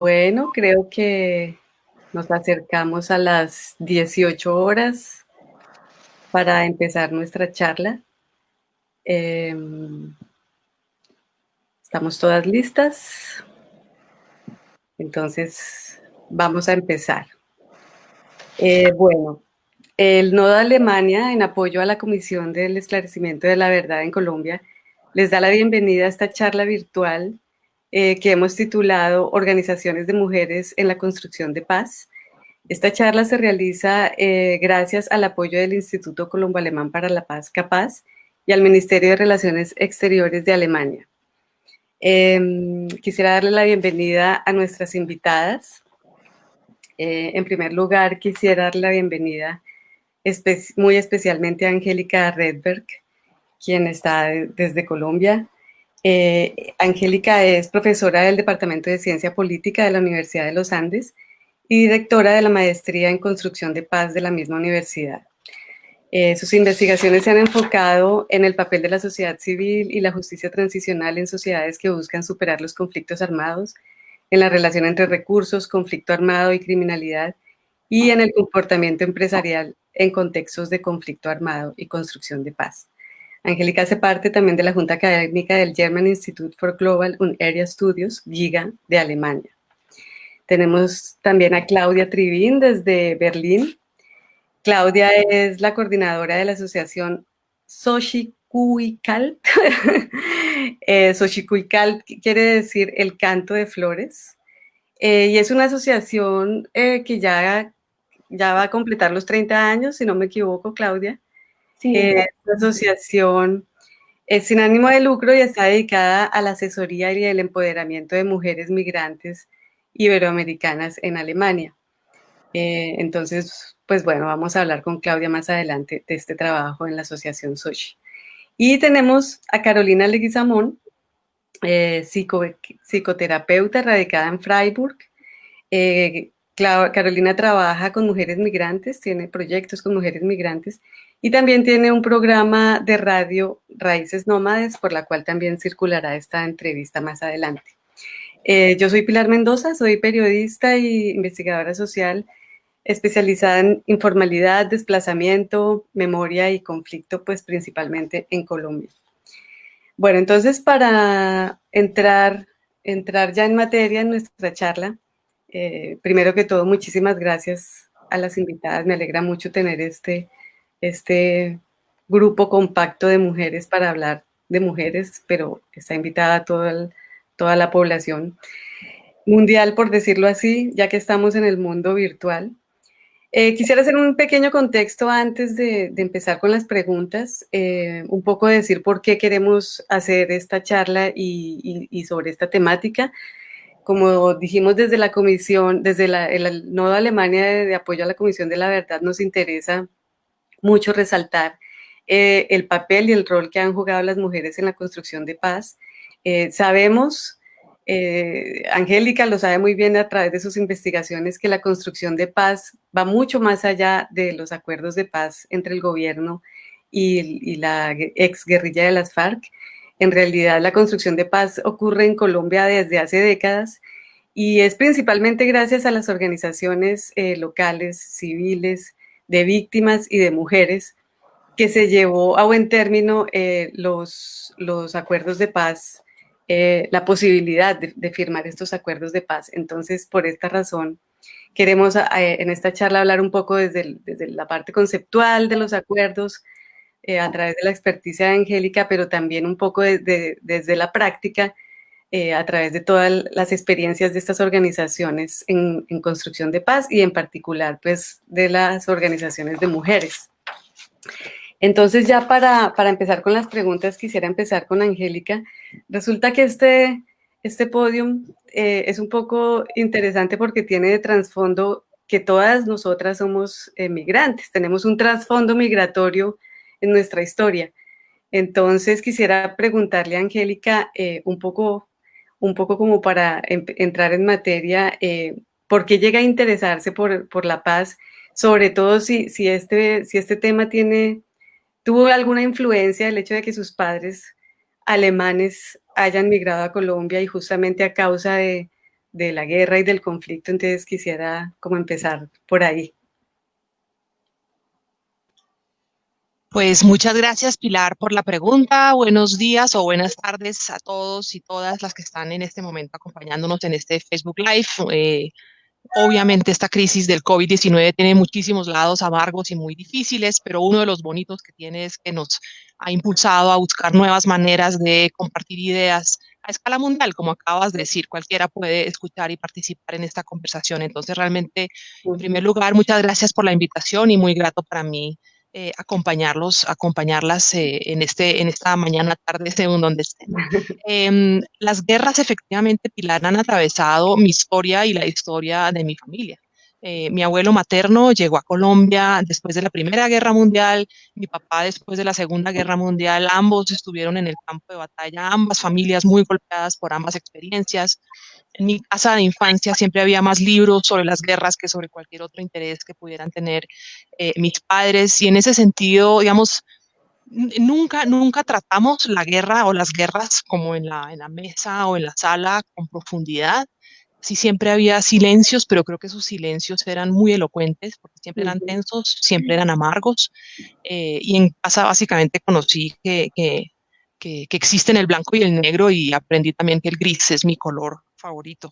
Bueno, creo que nos acercamos a las 18 horas para empezar nuestra charla. Em, ¿Estamos todas listas? Entonces, vamos a empezar. Bueno, el Nodo de Alemania, en apoyo a la Comisión del Esclarecimiento de la Verdad en Colombia, les da la bienvenida a esta charla virtual que hemos titulado Organizaciones de Mujeres en la Construcción de Paz. Esta charla se realiza gracias al apoyo del Instituto Colombo-Alemán para la Paz, CAPAZ, y al Ministerio de Relaciones Exteriores de Alemania. Quisiera darle la bienvenida a nuestras invitadas. En primer lugar, quisiera darle la bienvenida muy especialmente a Angélica Redberg, quien está desde Colombia. Angélica es profesora del Departamento de Ciencia Política de la Universidad de los Andes y directora de la Maestría en Construcción de Paz de la misma universidad. Sus investigaciones se han enfocado en el papel de la sociedad civil y la justicia transicional en sociedades que buscan superar los conflictos armados, en la relación entre recursos, conflicto armado y criminalidad, y en el comportamiento empresarial en contextos de conflicto armado y construcción de paz. Angélica hace parte también de la Junta Académica del German Institute for Global and Area Studies, GIGA, de Alemania. Tenemos también a Claudia Trivín desde Berlín. Claudia es la coordinadora de la asociación Xochicalco. Xochicalco quiere decir el canto de flores. Y es una asociación que ya va a completar los 30 años, si no me equivoco, Claudia. Sí, Esta asociación es sin ánimo de lucro y está dedicada a la asesoría y el empoderamiento de mujeres migrantes iberoamericanas en Alemania. Entonces, pues bueno, vamos a hablar con Claudia más adelante de este trabajo en la Asociación Sochi. Y tenemos a Carolina Leguizamón, psicoterapeuta radicada en Freiburg. Carolina trabaja con mujeres migrantes, tiene proyectos con mujeres migrantes y también tiene un programa de radio Raíces Nómades, por la cual también circulará esta entrevista más adelante. Yo soy Pilar Mendoza, soy periodista y investigadora social especializada en informalidad, desplazamiento, memoria y conflicto, pues principalmente en Colombia. Bueno, entonces para entrar ya en materia en nuestra charla, primero que todo, muchísimas gracias a las invitadas. Me alegra mucho tener este grupo compacto de mujeres para hablar de mujeres, pero está invitada toda la población mundial, por decirlo así, ya que estamos en el mundo virtual. Quisiera hacer un pequeño contexto antes de empezar con las preguntas, un poco decir por qué queremos hacer esta charla y sobre esta temática. Como dijimos desde la comisión, desde el Nodo Alemania de apoyo a la Comisión de la Verdad, nos interesa mucho resaltar el papel y el rol que han jugado las mujeres en la construcción de paz. Sabemos, Angélica lo sabe muy bien a través de sus investigaciones, que la construcción de paz va mucho más allá de los acuerdos de paz entre el gobierno y la exguerrilla de las FARC. En realidad, la construcción de paz ocurre en Colombia desde hace décadas y es principalmente gracias a las organizaciones locales, civiles, de víctimas y de mujeres, que se llevó a buen término los acuerdos de paz, la posibilidad de firmar estos acuerdos de paz. Entonces, por esta razón, queremos en esta charla hablar un poco desde la parte conceptual de los acuerdos, a través de la experticia de Angélica, pero también un poco desde la práctica, a través de todas las experiencias de estas organizaciones en construcción de paz y en particular pues de las organizaciones de mujeres. Entonces ya para empezar con las preguntas quisiera empezar con Angélica. Resulta que este podium es un poco interesante porque tiene de trasfondo que todas nosotras somos migrantes, tenemos un trasfondo migratorio en nuestra historia. Entonces quisiera preguntarle a Angélica un poco como para entrar en materia, ¿por qué llega a interesarse por la paz? Sobre todo si este tema tuvo alguna influencia el hecho de que sus padres alemanes hayan migrado a Colombia y justamente a causa de la guerra y del conflicto, entonces quisiera como empezar por ahí. Pues muchas gracias, Pilar, por la pregunta. Buenos días o buenas tardes a todos y todas las que están en este momento acompañándonos en este Facebook Live. Obviamente esta crisis del COVID-19 tiene muchísimos lados amargos y muy difíciles, pero uno de los bonitos que tiene es que nos ha impulsado a buscar nuevas maneras de compartir ideas a escala mundial, como acabas de decir, cualquiera puede escuchar y participar en esta conversación. Entonces, realmente, en primer lugar, muchas gracias por la invitación y muy grato para mí acompañarlas en esta mañana, tarde, según donde estén. Las guerras efectivamente, Pilar, han atravesado mi historia y la historia de mi familia. Mi abuelo materno llegó a Colombia después de la Primera Guerra Mundial, mi papá después de la Segunda Guerra Mundial, ambos estuvieron en el campo de batalla, ambas familias muy golpeadas por ambas experiencias. En mi casa de infancia siempre había más libros sobre las guerras que sobre cualquier otro interés que pudieran tener mis padres y en ese sentido, digamos, nunca tratamos la guerra o las guerras como en la mesa o en la sala con profundidad. Sí, siempre había silencios, pero creo que esos silencios eran muy elocuentes, porque siempre eran tensos, siempre eran amargos. Y en casa básicamente conocí que existen el blanco y el negro y aprendí también que el gris es mi color favorito.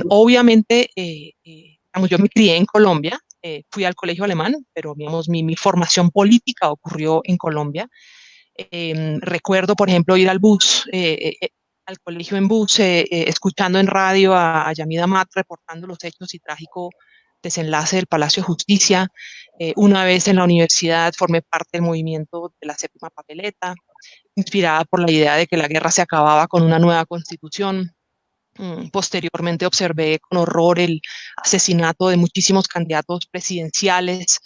Obviamente, digamos, yo me crié en Colombia, fui al colegio alemán, pero digamos, mi formación política ocurrió en Colombia. Recuerdo, por ejemplo, ir al colegio en bus, escuchando en radio a Yamida Mat reportando los hechos y trágico desenlace del Palacio de Justicia. Una vez en la universidad formé parte del movimiento de la séptima papeleta, inspirada por la idea de que la guerra se acababa con una nueva constitución. Posteriormente observé con horror el asesinato de muchísimos candidatos presidenciales,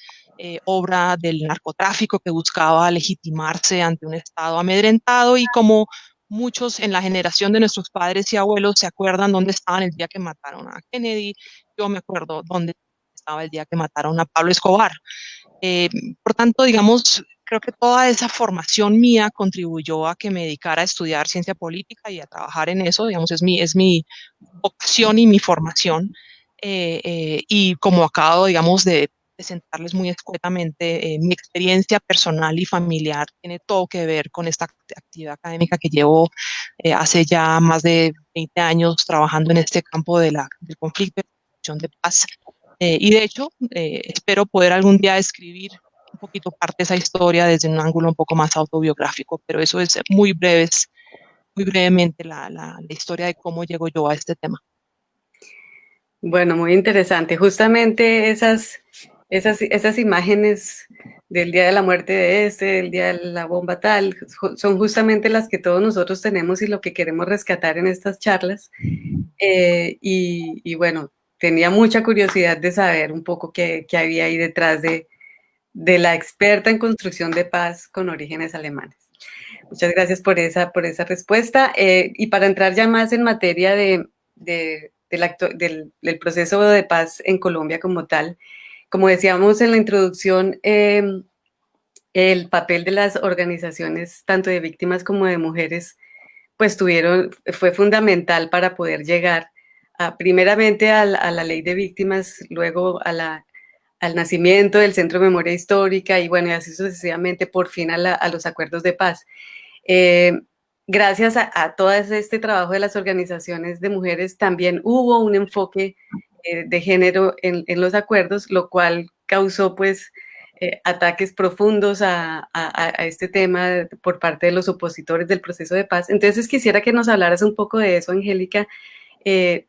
obra del narcotráfico que buscaba legitimarse ante un Estado amedrentado y como muchos en la generación de nuestros padres y abuelos se acuerdan dónde estaban el día que mataron a Kennedy, yo me acuerdo dónde estaba el día que mataron a Pablo Escobar. Eh, por tanto, digamos, creo que toda esa formación mía contribuyó a que me dedicara a estudiar ciencia política y a trabajar en eso, digamos, es mi vocación y mi formación. Y como acabo, digamos, de presentarles muy escuetamente, mi experiencia personal y familiar tiene todo que ver con esta actividad académica que llevo hace ya más de 20 años trabajando en este campo del conflicto y la construcción de paz. Y de hecho, espero poder algún día escribir un poquito parte de esa historia desde un ángulo un poco más autobiográfico, pero eso es muy brevemente la historia de cómo llego yo a este tema. Bueno, muy interesante. Justamente esas imágenes del día de la muerte de este, del día de la bomba tal, son justamente las que todos nosotros tenemos y lo que queremos rescatar en estas charlas. Y bueno, tenía mucha curiosidad de saber un poco qué había ahí detrás de la experta en construcción de paz con orígenes alemanes. Muchas gracias por esa respuesta. Y para entrar ya más en materia del proceso de paz en Colombia como tal, como decíamos en la introducción, el papel de las organizaciones, tanto de víctimas como de mujeres, pues fue fundamental para poder llegar primeramente a la ley de víctimas, luego al nacimiento del Centro de Memoria Histórica y bueno, y así sucesivamente, por fin a los acuerdos de paz. Eh, Gracias a todo este trabajo de las organizaciones de mujeres, también hubo un enfoque de género en los acuerdos, lo cual causó pues ataques profundos a este tema por parte de los opositores del proceso de paz. Entonces quisiera que nos hablaras un poco de eso, Angélica, eh,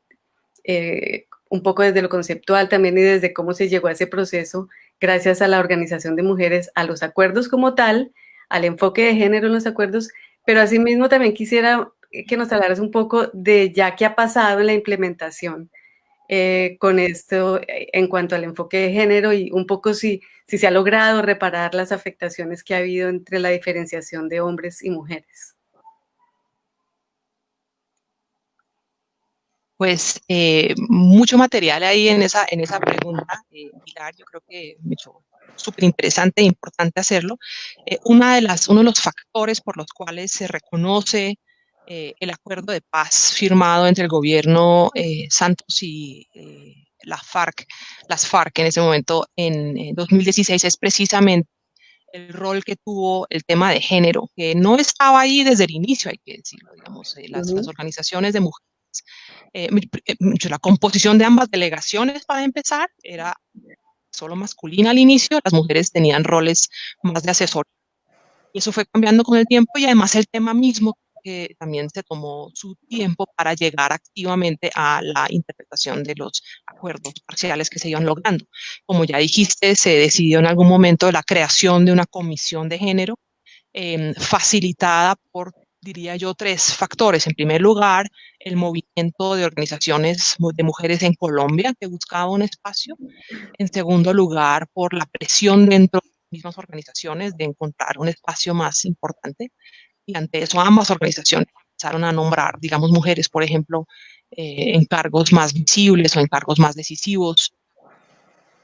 un poco desde lo conceptual también y desde cómo se llegó a ese proceso gracias a la organización de mujeres, a los acuerdos como tal, al enfoque de género en los acuerdos, pero asimismo también quisiera que nos hablaras un poco de ya qué ha pasado en la implementación con esto en cuanto al enfoque de género y un poco si se ha logrado reparar las afectaciones que ha habido entre la diferenciación de hombres y mujeres. Pues mucho material ahí en esa pregunta, Pilar, yo creo que mucho súper interesante e importante hacerlo. Uno de los factores por los cuales se reconoce el acuerdo de paz firmado entre el gobierno Santos y las FARC en ese momento en 2016 es precisamente el rol que tuvo el tema de género, que no estaba ahí desde el inicio, hay que decirlo, digamos, las Ujú, organizaciones de mujeres. La composición de ambas delegaciones, para empezar, era solo masculina al inicio, las mujeres tenían roles más de asesor. Y eso fue cambiando con el tiempo y además el tema mismo que también se tomó su tiempo para llegar activamente a la interpretación de los acuerdos parciales que se iban logrando. Como ya dijiste, se decidió en algún momento la creación de una comisión de género facilitada por, diría yo, tres factores. En primer lugar, el movimiento de organizaciones de mujeres en Colombia que buscaba un espacio. En segundo lugar, por la presión dentro de las mismas organizaciones de encontrar un espacio más importante. Y ante eso, ambas organizaciones empezaron a nombrar, digamos, mujeres, por ejemplo, en cargos más visibles o en cargos más decisivos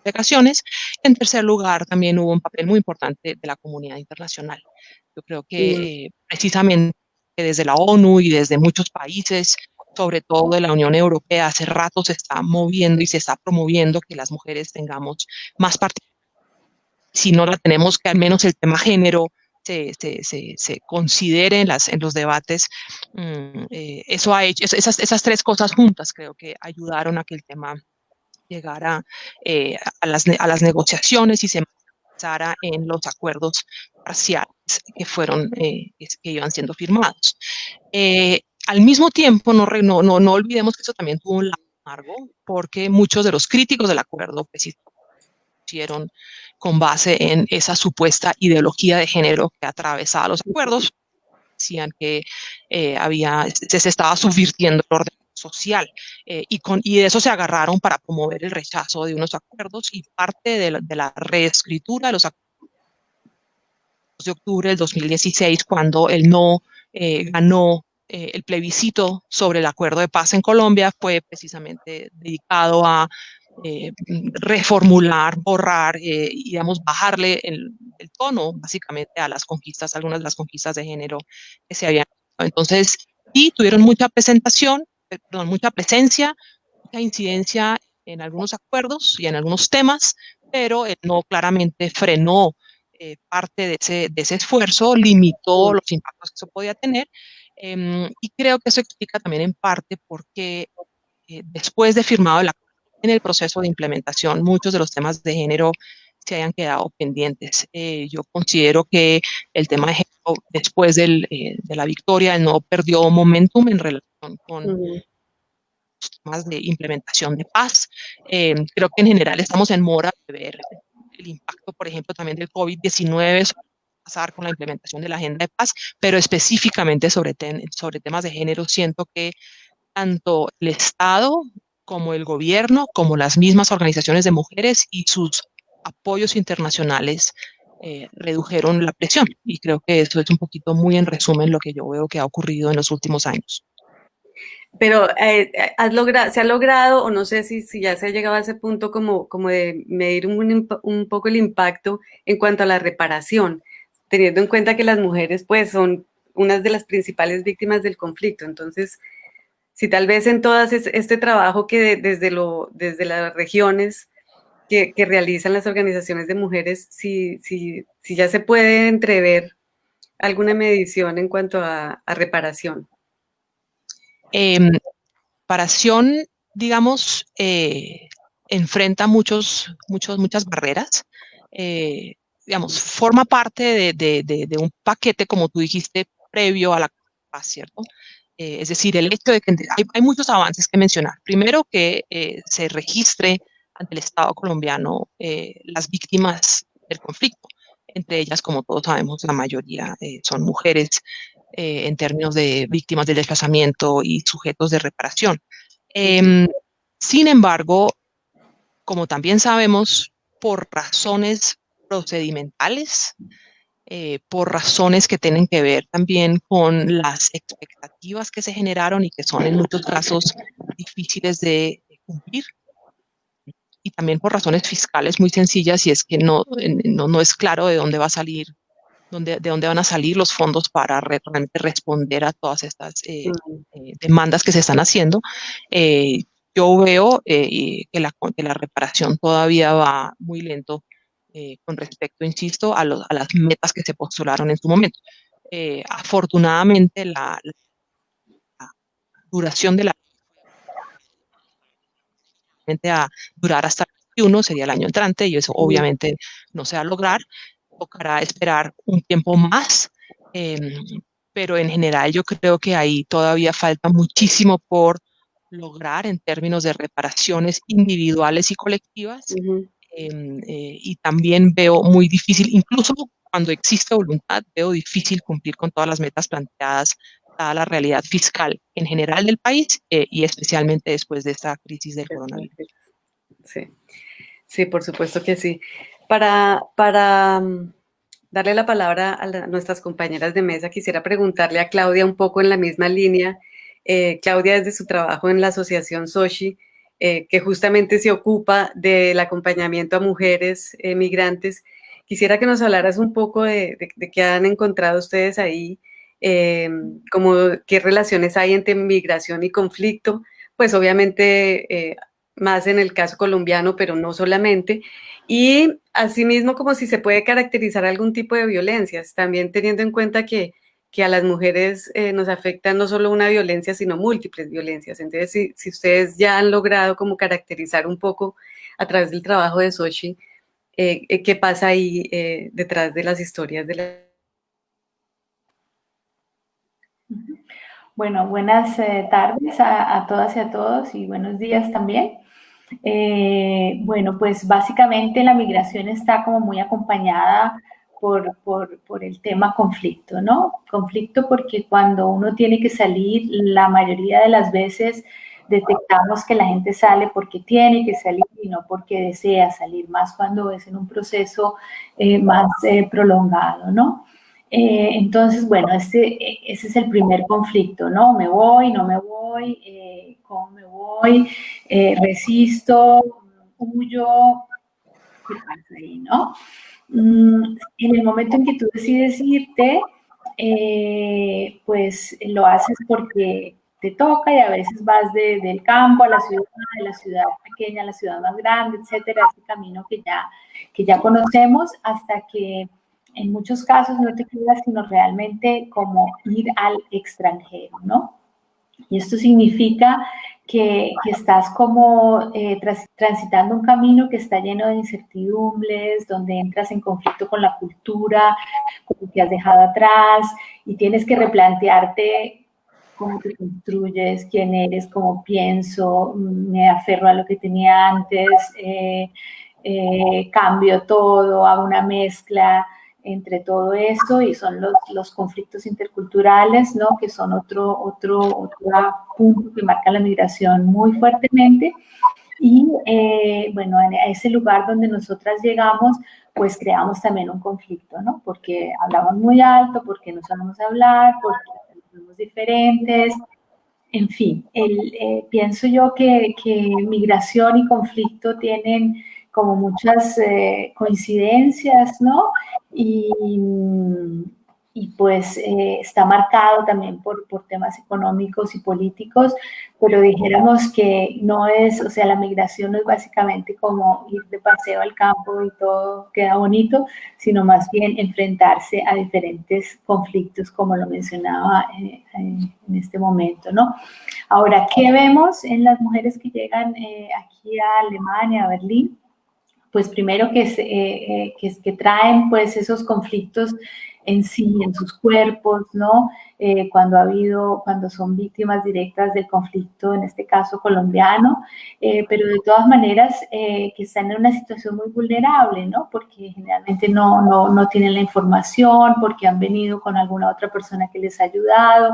delegaciones. En tercer lugar, también hubo un papel muy importante de la comunidad internacional. Yo creo mm, que precisamente desde la ONU y desde muchos países, sobre todo de la Unión Europea, hace rato se está moviendo y se está promoviendo que las mujeres tengamos más participación. Si no la tenemos, que al menos el tema género se considere en los debates. Eso ha hecho, esas tres cosas juntas creo que ayudaron a que el tema llegara a las negociaciones y se avanzara en los acuerdos parciales que fueron, que iban siendo firmados. Al mismo tiempo, no olvidemos que eso también tuvo un lado amargo, porque muchos de los críticos del acuerdo pues, hicieron con base en esa supuesta ideología de género que atravesaba los acuerdos, decían que se estaba subvirtiendo el orden social y de eso se agarraron para promover el rechazo de unos acuerdos y parte de la reescritura de los acuerdos de octubre del 2016 cuando el no ganó el plebiscito sobre el acuerdo de paz en Colombia fue precisamente dedicado a reformular, borrar y, digamos, bajarle el tono básicamente a las conquistas, algunas de las conquistas de género que se habían hecho. Entonces, sí, tuvieron mucha presentación, perdón, mucha presencia, mucha incidencia en algunos acuerdos y en algunos temas, pero no claramente frenó parte de ese esfuerzo, limitó mm. los impactos que eso podía tener. Y creo que eso explica también en parte por qué después de firmado el acuerdo, en el proceso de implementación, muchos de los temas de género se hayan quedado pendientes. Yo considero que el tema de género, después de la victoria, no perdió momentum en relación con Ujú. temas de implementación de paz. Creo que en general estamos en mora de ver el impacto, por ejemplo, también del COVID-19 pasar con la implementación de la agenda de paz, pero específicamente sobre temas de género, siento que tanto el Estado como el gobierno, como las mismas organizaciones de mujeres y sus apoyos internacionales redujeron la presión. Y creo que eso es un poquito muy en resumen lo que yo veo que ha ocurrido en los últimos años. Pero se ha logrado, o no sé si ya se ha llegado a ese punto como de medir un poco el impacto en cuanto a la reparación, teniendo en cuenta que las mujeres pues son unas de las principales víctimas del conflicto. Entonces, si tal vez en todas este trabajo que desde las regiones que realizan las organizaciones de mujeres, si ya se puede entrever alguna medición en cuanto a reparación. Eh, Preparación, digamos, enfrenta muchas barreras. Eh, digamos, forma parte de un paquete, como tú dijiste, previo a la paz, ¿cierto? Es decir, el hecho de que hay muchos avances que mencionar. Primero, que se registre ante el Estado colombiano las víctimas del conflicto. Entre ellas, como todos sabemos, la mayoría son mujeres en términos de víctimas del desplazamiento y sujetos de reparación. Ujú, Eh, Sin embargo, como también sabemos, por razones procedimentales, por razones que tienen que ver también con las expectativas que se generaron y que son en muchos casos difíciles de cumplir, y también por razones fiscales muy sencillas, y es que no es claro de dónde va a salir de dónde van a salir los fondos para realmente responder a todas estas Mm, demandas que se están haciendo. Eh, yo veo que la reparación todavía va muy lento con respecto, insisto, a las metas que se postularon en su momento. Afortunadamente, la duración de la a durar hasta el 21 sería el año entrante, y eso mm, obviamente no se va a lograr. Tocará esperar un tiempo más, eh, pero en general yo creo que ahí todavía falta muchísimo por lograr en términos de reparaciones individuales y colectivas. ujú. Y también veo muy difícil, incluso cuando existe voluntad, veo difícil cumplir con todas las metas planteadas, dada la realidad fiscal en general del país y especialmente después de esta crisis del coronavirus. Sí, sí, por supuesto que sí. Para darle la palabra a nuestras compañeras de mesa, quisiera preguntarle a Claudia un poco en la misma línea. Claudia, desde su trabajo en la Asociación Soshi, que justamente se ocupa del acompañamiento a mujeres migrantes, quisiera que nos hablaras un poco de qué han encontrado ustedes ahí, eh, como qué relaciones hay entre migración y conflicto, pues obviamente más en el caso colombiano, pero no solamente. Y asimismo, como si se puede caracterizar algún tipo de violencias, también teniendo en cuenta que a las mujeres nos afecta no solo una violencia, sino múltiples violencias. Entonces, si ustedes ya han logrado como caracterizar un poco a través del trabajo de Sochi, qué pasa ahí detrás de las historias de la... Bueno, buenas tardes a todas y a todos y buenos días también. Bueno, pues básicamente la migración está como muy acompañada por el tema conflicto, ¿no? Conflicto porque cuando uno tiene que salir, la mayoría de las veces detectamos que la gente sale porque tiene que salir y no porque desea salir, más cuando es en un proceso más prolongado, ¿no? Entonces, bueno, ese es el primer conflicto, ¿no? Me voy, no me voy, cómo me voy, resisto, huyo, ¿qué pasa ahí, no? En el momento en que tú decides irte, pues lo haces porque te toca y a veces vas del campo a de la ciudad pequeña a la ciudad más grande, etcétera, ese camino que ya conocemos hasta que en muchos casos no te quedas sino realmente como ir al extranjero, ¿no? Y esto significa que estás como transitando un camino que está lleno de incertidumbres, donde entras en conflicto con la cultura, con lo que has dejado atrás y tienes que replantearte cómo te construyes, quién eres, cómo pienso, me aferro a lo que tenía antes, cambio todo, hago una mezcla entre todo esto y son los conflictos interculturales, ¿no? Que son otro punto que marca la migración muy fuertemente. Y bueno, a ese lugar donde nosotras llegamos, pues creamos también un conflicto, ¿no? Porque hablamos muy alto, porque no sabemos hablar, porque somos diferentes, en fin, pienso yo que migración y conflicto tienen como muchas coincidencias, ¿no? Y, y pues está marcado también por temas económicos y políticos, pero dijéramos que no es, o sea, la migración no es básicamente como ir de paseo al campo y todo queda bonito, sino más bien enfrentarse a diferentes conflictos, como lo mencionaba en este momento, ¿no? Ahora, ¿qué vemos en las mujeres que llegan aquí a Alemania, a Berlín? Pues primero que traen pues esos conflictos en sí, en sus cuerpos, ¿no? Cuando son víctimas directas del conflicto, en este caso colombiano, pero de todas maneras que están en una situación muy vulnerable, ¿no? Porque generalmente no tienen la información, porque han venido con alguna otra persona que les ha ayudado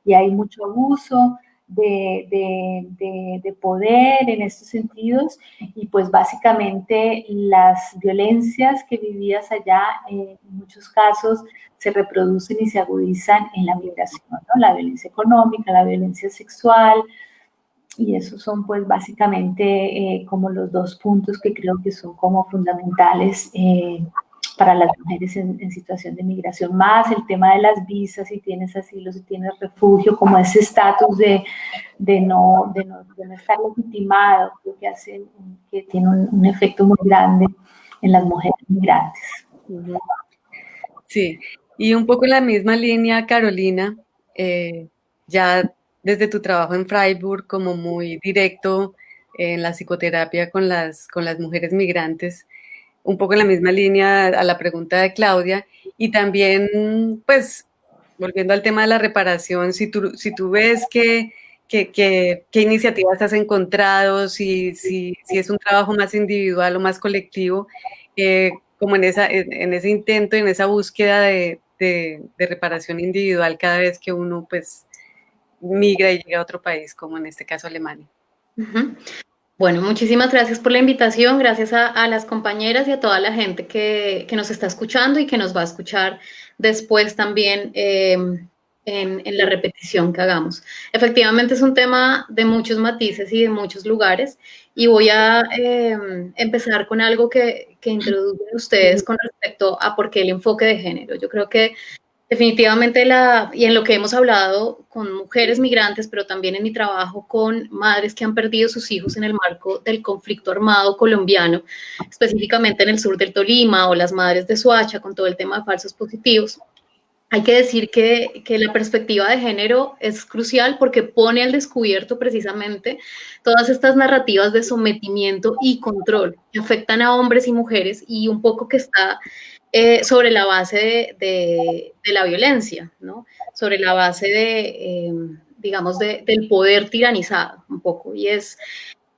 y hay mucho abuso de poder en estos sentidos y pues básicamente las violencias que vivías allá en muchos casos se reproducen y se agudizan en la migración, ¿no? La violencia económica, la violencia sexual y esos son pues básicamente como los dos puntos que creo que son como fundamentales para las mujeres en situación de migración, más el tema de las visas, si tienes asilo, si tienes refugio, como ese estatus de no estar legitimado, creo que que tiene un efecto muy grande en las mujeres migrantes. Sí, y un poco en la misma línea, Carolina, ya desde tu trabajo en Freiburg como muy directo en la psicoterapia con las mujeres migrantes, un poco en la misma línea a la pregunta de Claudia, y también, pues, volviendo al tema de la reparación, si tú ves qué iniciativas has encontrado, si es un trabajo más individual o más colectivo, como en ese intento, en esa búsqueda de reparación individual cada vez que uno, pues, migra y llega a otro país, como en este caso Alemania. Bueno, muchísimas gracias por la invitación, gracias a las compañeras y a toda la gente que nos está escuchando y que nos va a escuchar después también en la repetición que hagamos. Efectivamente es un tema de muchos matices y de muchos lugares y voy a empezar con algo que introducen ustedes con respecto a por qué el enfoque de género. Yo creo que definitivamente y en lo que hemos hablado con mujeres migrantes, pero también en mi trabajo con madres que han perdido sus hijos en el marco del conflicto armado colombiano, específicamente en el sur del Tolima o las madres de Soacha con todo el tema de falsos positivos. Hay que decir que la perspectiva de género es crucial porque pone al descubierto precisamente todas estas narrativas de sometimiento y control que afectan a hombres y mujeres y un poco que está sobre la base de la violencia, ¿no? Sobre la base digamos, del poder tiranizado un poco. Y es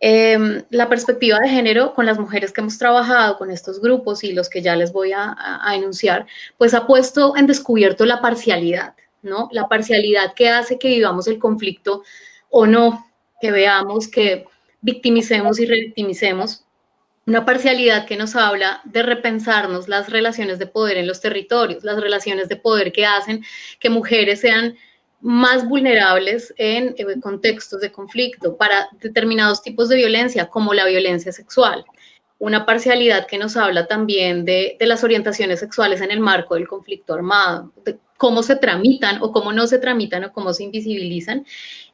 la perspectiva de género con las mujeres que hemos trabajado con estos grupos y los que ya les voy a enunciar, pues ha puesto en descubierto la parcialidad, ¿no? La parcialidad que hace que vivamos el conflicto o no, que veamos, que victimicemos y revictimicemos. Una parcialidad que nos habla de repensarnos las relaciones de poder en los territorios, las relaciones de poder que hacen que mujeres sean más vulnerables en contextos de conflicto para determinados tipos de violencia, como la violencia sexual. Una parcialidad que nos habla también de las orientaciones sexuales en el marco del conflicto armado, de cómo se tramitan o cómo no se tramitan o cómo se invisibilizan,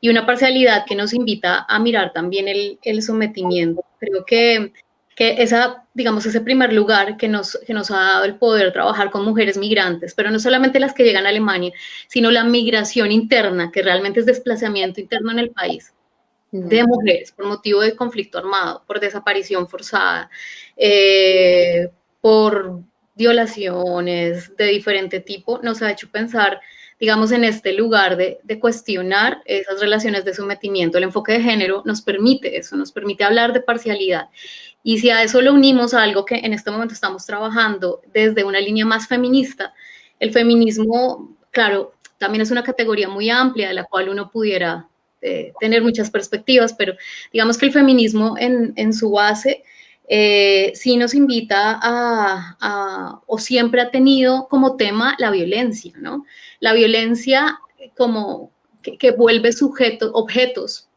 y una parcialidad que nos invita a mirar también el sometimiento. Creo que digamos, ese primer lugar que nos ha dado el poder trabajar con mujeres migrantes, pero no solamente las que llegan a Alemania, sino la migración interna, que realmente es desplazamiento interno en el país, de mujeres por motivo de conflicto armado, por desaparición forzada, por violaciones de diferente tipo, nos ha hecho pensar, digamos, en este lugar de cuestionar esas relaciones de sometimiento. El enfoque de género nos permite eso, nos permite hablar de parcialidad. Y si a eso lo unimos a algo que en este momento estamos trabajando desde una línea más feminista, el feminismo, claro, también es una categoría muy amplia de la cual uno pudiera tener muchas perspectivas, pero digamos que el feminismo en su base sí nos invita o siempre ha tenido como tema la violencia, ¿no? La violencia como que vuelve objetos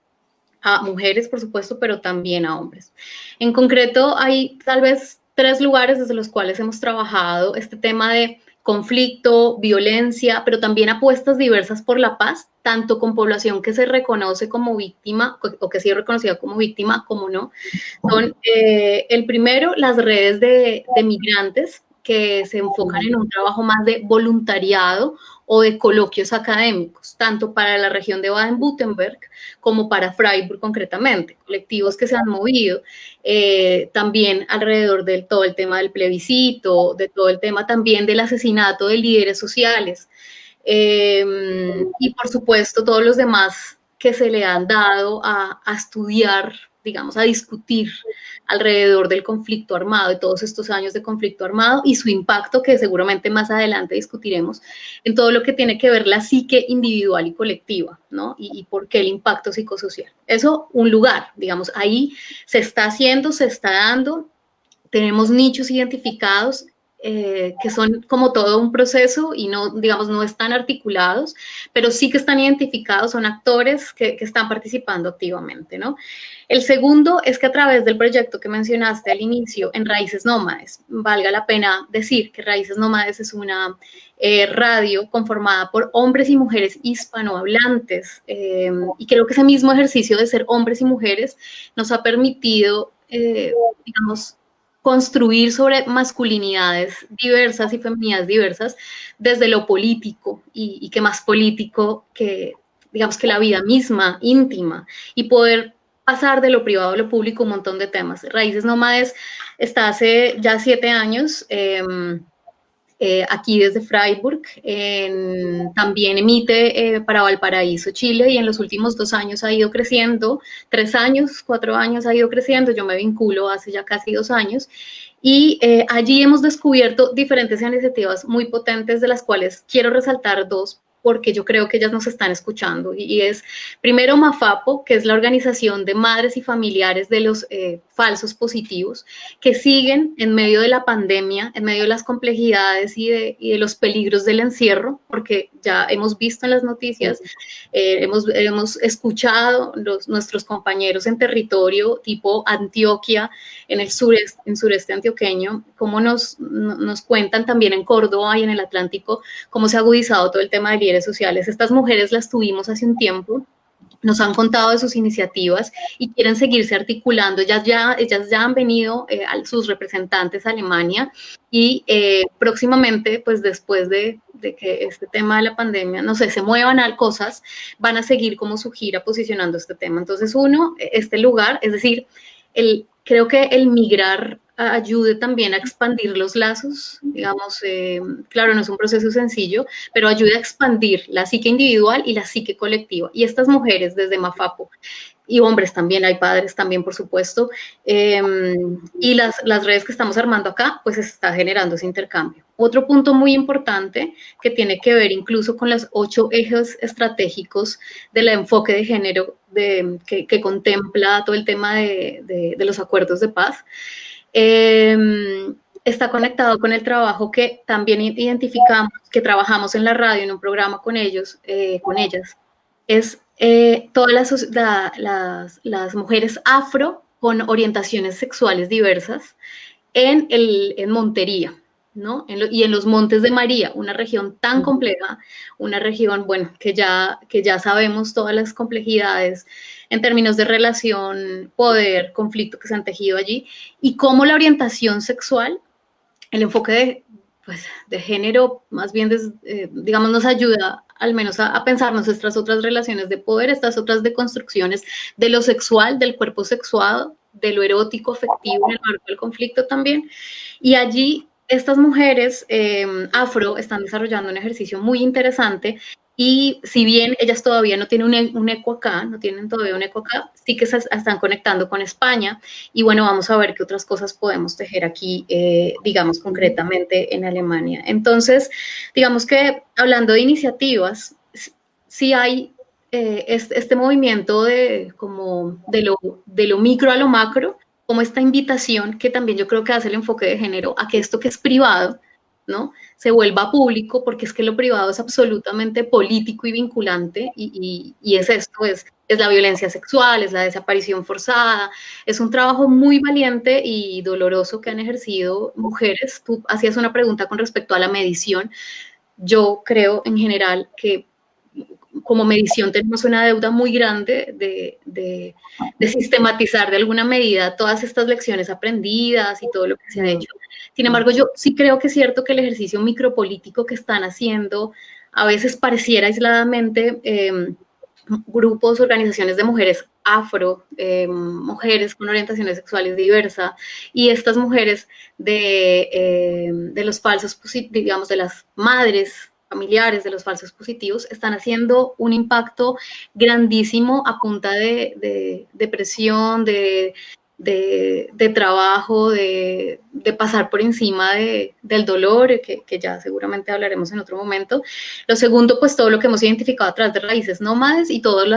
a mujeres, por supuesto, pero también a hombres. En concreto, hay tal vez 3 lugares desde los cuales hemos trabajado este tema de conflicto, violencia, pero también apuestas diversas por la paz, tanto con población que se reconoce como víctima o que sí es reconocida como víctima, como no. Son, el primero, las redes de migrantes que se enfocan en un trabajo más de voluntariado o de coloquios académicos, tanto para la región de Baden-Württemberg como para Freiburg concretamente, colectivos que se han movido también alrededor de todo el tema del plebiscito, de todo el tema también del asesinato de líderes sociales y por supuesto todos los demás que se le han dado a estudiar, digamos, a discutir alrededor del conflicto armado, de todos estos años de conflicto armado y su impacto, que seguramente más adelante discutiremos, en todo lo que tiene que ver la psique individual y colectiva, ¿no? Y por qué el impacto psicosocial. Eso, un lugar, digamos, ahí se está haciendo, se está dando, tenemos nichos identificados que son como todo un proceso y no, digamos, no están articulados, pero sí que están identificados, son actores que están participando activamente, ¿no? El segundo es que a través del proyecto que mencionaste al inicio, en Raíces Nómades, valga la pena decir que Raíces Nómades es una radio conformada por hombres y mujeres hispanohablantes, y creo que ese mismo ejercicio de ser hombres y mujeres nos ha permitido, digamos, construir sobre masculinidades diversas y feminidades diversas desde lo político y que más político que, digamos, que la vida misma, íntima, y poder pasar de lo privado a lo público un montón de temas. Raíces Nómades está hace ya 7 años, aquí desde Freiburg, también emite para Valparaíso, Chile, y en los últimos 2 años ha ido creciendo, 3 años, 4 años ha ido creciendo, yo me vinculo hace ya casi 2 años, y allí hemos descubierto diferentes iniciativas muy potentes, de las cuales quiero resaltar 2, porque yo creo que ellas nos están escuchando, y es primero MAFAPO, que es la organización de madres y familiares de los falsos positivos, que siguen en medio de la pandemia, en medio de las complejidades y de los peligros del encierro, porque ya hemos visto en las noticias, hemos escuchado nuestros compañeros en territorio tipo Antioquia, en el sureste antioqueño, cómo nos cuentan también en Córdoba y en el Atlántico, cómo se ha agudizado todo el tema de líderes sociales. Estas mujeres las tuvimos hace un tiempo, nos han contado de sus iniciativas y quieren seguirse articulando. Ellas ya han venido, sus representantes a Alemania, y próximamente, pues después de que este tema de la pandemia, no sé, se muevan a cosas, van a seguir como su gira posicionando este tema. Entonces, este lugar, es decir, creo que el migrar ayude también a expandir los lazos, digamos, claro, no es un proceso sencillo, pero ayuda a expandir la psique individual y la psique colectiva. Y estas mujeres desde MAFAPO, y hombres también, hay padres también, por supuesto, y las redes que estamos armando acá, pues está generando ese intercambio. Otro punto muy importante que tiene que ver incluso con los 8 ejes estratégicos del enfoque de género que contempla todo el tema de los acuerdos de paz, está conectado con el trabajo que también identificamos, que trabajamos en la radio, en un programa con ellos, con ellas, es todas las mujeres afro con orientaciones sexuales diversas en Montería, ¿no? Y en los Montes de María, una región tan compleja, una región, bueno, que ya sabemos todas las complejidades en términos de relación, poder, conflicto que se han tejido allí, y cómo la orientación sexual, el enfoque de género, más bien, digamos, nos ayuda al menos a pensarnos estas otras relaciones de poder, estas otras deconstrucciones de lo sexual, del cuerpo sexuado, de lo erótico, afectivo en el marco del conflicto también. Y allí estas mujeres afro están desarrollando un ejercicio muy interesante, y si bien ellas todavía no tienen un eco acá, no tienen todavía un eco acá, sí que se están conectando con España, y bueno, vamos a ver qué otras cosas podemos tejer aquí, digamos, concretamente en Alemania. Entonces, digamos que hablando de iniciativas, sí hay este movimiento de lo micro a lo macro, como esta invitación que también yo creo que hace el enfoque de género a que esto que es privado, ¿no?, se vuelva público, porque es que lo privado es absolutamente político y vinculante, y es esto, es la violencia sexual, es la desaparición forzada, es un trabajo muy valiente y doloroso que han ejercido mujeres. Tú hacías una pregunta con respecto a la medición. Yo creo en general que como medición tenemos una deuda muy grande de sistematizar de alguna medida todas estas lecciones aprendidas y todo lo que se ha hecho. Sin embargo, yo sí creo que es cierto que el ejercicio micropolítico que están haciendo a veces pareciera aisladamente grupos, organizaciones de mujeres afro, mujeres con orientaciones sexuales diversas, y estas mujeres de los falsos, digamos, de las madres familiares de los falsos positivos, están haciendo un impacto grandísimo a punta de presión, de de trabajo, de pasar por encima del dolor, que ya seguramente hablaremos en otro momento. Lo segundo, pues todo lo que hemos identificado a través de Raíces Nómades y todos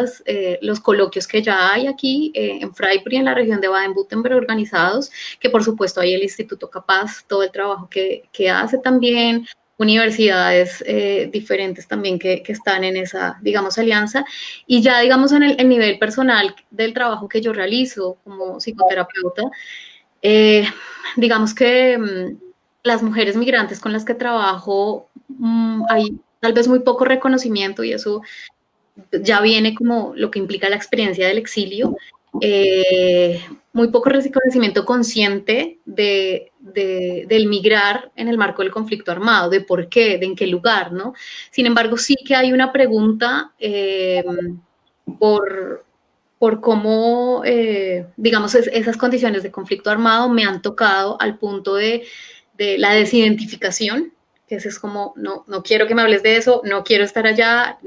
los coloquios que ya hay aquí en Freiburg y en la región de Baden-Württemberg organizados, que por supuesto hay el Instituto Capaz, todo el trabajo que hace también, universidades diferentes también que están en esa, digamos, alianza. Y ya, digamos, en el nivel personal del trabajo que yo realizo como psicoterapeuta, digamos que las mujeres migrantes con las que trabajo, hay tal vez muy poco reconocimiento y eso ya viene como lo que implica la experiencia del exilio, muy poco reconocimiento consciente del migrar en el marco del conflicto armado, de por qué, de en qué lugar, ¿no? Sin embargo, sí que hay una pregunta por cómo, digamos, esas condiciones de conflicto armado me han tocado al punto de la desidentificación, que es como, no quiero que me hables de eso, no quiero estar allá,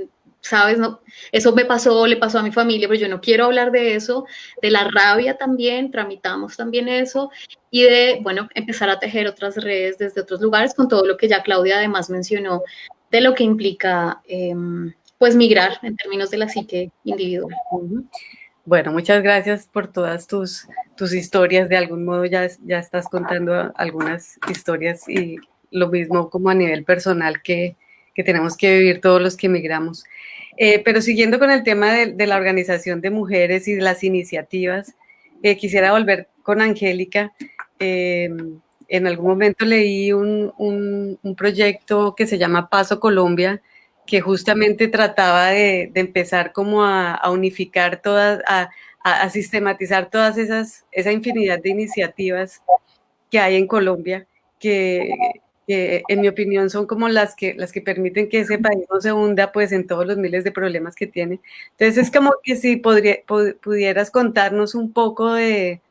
¿sabes? No, eso me pasó, le pasó a mi familia, pero yo no quiero hablar de eso, de la rabia también, tramitamos también eso, y de, bueno, empezar a tejer otras redes desde otros lugares con todo lo que ya Claudia además mencionó de lo que implica, pues, migrar en términos de la psique individual. Bueno, muchas gracias por todas tus historias. De algún modo ya estás contando algunas historias y lo mismo como a nivel personal que tenemos que vivir todos los que emigramos. Pero siguiendo con el tema de la organización de mujeres y de las iniciativas, quisiera volver con Angélica. En algún momento leí un proyecto que se llama Paso Colombia, que justamente trataba de empezar como a unificar todas, a sistematizar todas esa infinidad de iniciativas que hay en Colombia, que en mi opinión son como las que permiten que ese país no se hunda pues en todos los miles de problemas que tiene. Entonces es como que si pudieras contarnos un poco de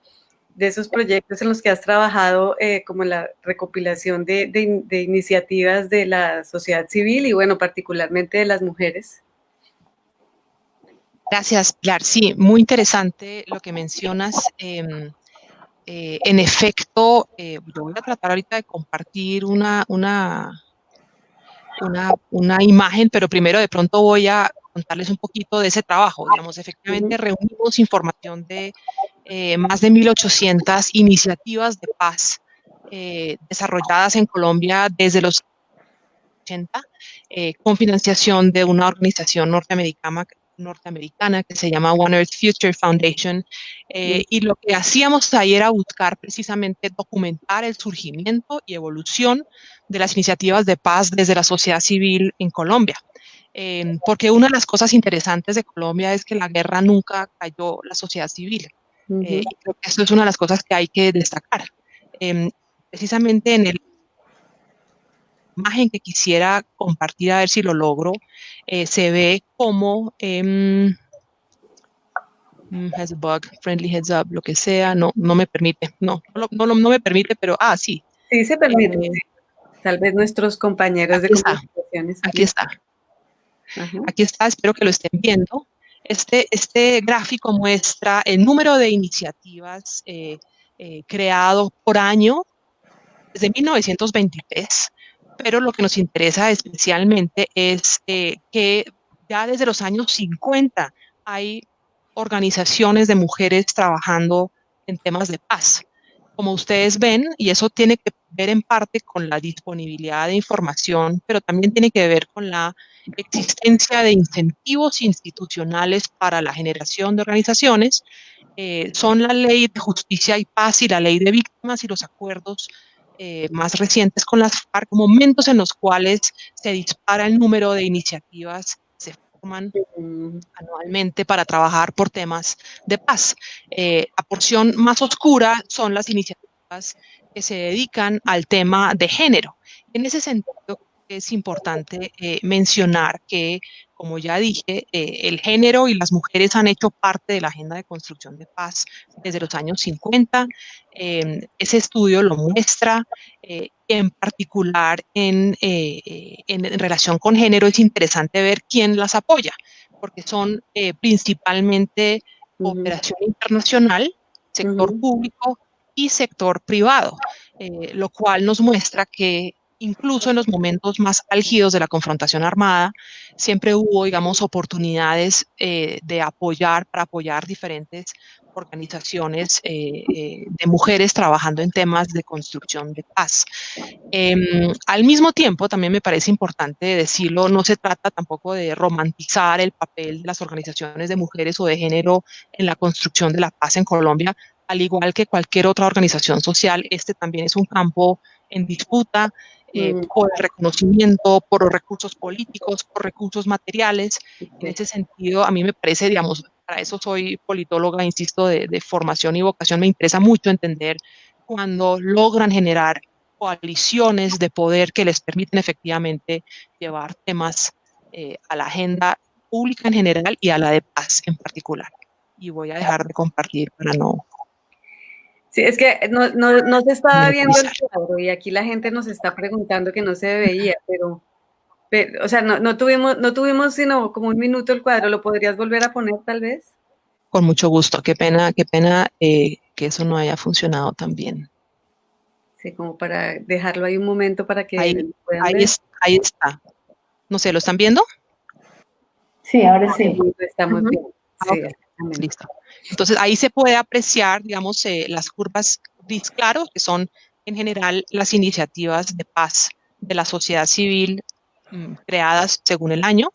esos proyectos en los que has trabajado, como la recopilación de iniciativas de la sociedad civil y, bueno, particularmente de las mujeres. Gracias, Pilar. Sí, muy interesante lo que mencionas. En efecto, yo voy a tratar ahorita de compartir una imagen, pero primero de pronto voy a contarles un poquito de ese trabajo. Digamos, efectivamente reunimos información de más de 1.800 iniciativas de paz desarrolladas en Colombia desde los 80, con financiación de una organización norteamericana que se llama One Earth Future Foundation, y lo que hacíamos ahí era buscar precisamente documentar el surgimiento y evolución de las iniciativas de paz desde la sociedad civil en Colombia. Porque una de las cosas interesantes de Colombia es que la guerra nunca cayó la sociedad civil. Y creo que esto es una de las cosas que hay que destacar. Precisamente en el imagen que quisiera compartir, a ver si lo logro, se ve como has a bug, friendly heads up, lo que sea, no me permite, no me permite, pero sí. Sí, se permite. Tal vez nuestros compañeros de comunicaciones. Aquí está. Aquí está, espero que lo estén viendo. Este gráfico muestra el número de iniciativas creado por año desde 1923, pero lo que nos interesa especialmente es que ya desde los años 50 hay organizaciones de mujeres trabajando en temas de paz. Como ustedes ven, y eso tiene que ver en parte con la disponibilidad de información, pero también tiene que ver con la existencia de incentivos institucionales para la generación de organizaciones, son la Ley de Justicia y Paz y la Ley de Víctimas y los acuerdos más recientes con las FARC, momentos en los cuales se dispara el número de iniciativas que se forman anualmente para trabajar por temas de paz. La porción más oscura son las iniciativas que se dedican al tema de género. En ese sentido, es importante mencionar que, como ya dije, el género y las mujeres han hecho parte de la agenda de construcción de paz desde los años 50. Ese estudio lo muestra. En particular, en relación con género, es interesante ver quién las apoya, porque son principalmente cooperación internacional, sector público y sector privado, lo cual nos muestra que incluso en los momentos más álgidos de la confrontación armada, siempre hubo, digamos, oportunidades para apoyar diferentes organizaciones de mujeres trabajando en temas de construcción de paz. Al mismo tiempo, también me parece importante decirlo, no se trata tampoco de romantizar el papel de las organizaciones de mujeres o de género en la construcción de la paz en Colombia, al igual que cualquier otra organización social. Este también es un campo en disputa por el reconocimiento, por los recursos políticos, por recursos materiales. En ese sentido, a mí me parece, digamos, para eso soy politóloga, insisto, de formación y vocación, me interesa mucho entender cuando logran generar coaliciones de poder que les permiten efectivamente llevar temas a la agenda pública en general y a la de paz en particular. Y voy a dejar de compartir para no... Sí, es que no se estaba viendo el cuadro y aquí la gente nos está preguntando que no se veía, pero o sea, no tuvimos sino como un minuto el cuadro. ¿Lo podrías volver a poner tal vez? Con mucho gusto. Qué pena que eso no haya funcionado tan bien. Sí, como para dejarlo ahí un momento para que puedan ver. Ahí está. No sé, ¿lo están viendo? Sí, ahora sí. Estamos bien. Sí, okay. Listo. Entonces ahí se puede apreciar, digamos, las curvas gris claro, que son en general las iniciativas de paz de la sociedad civil creadas según el año,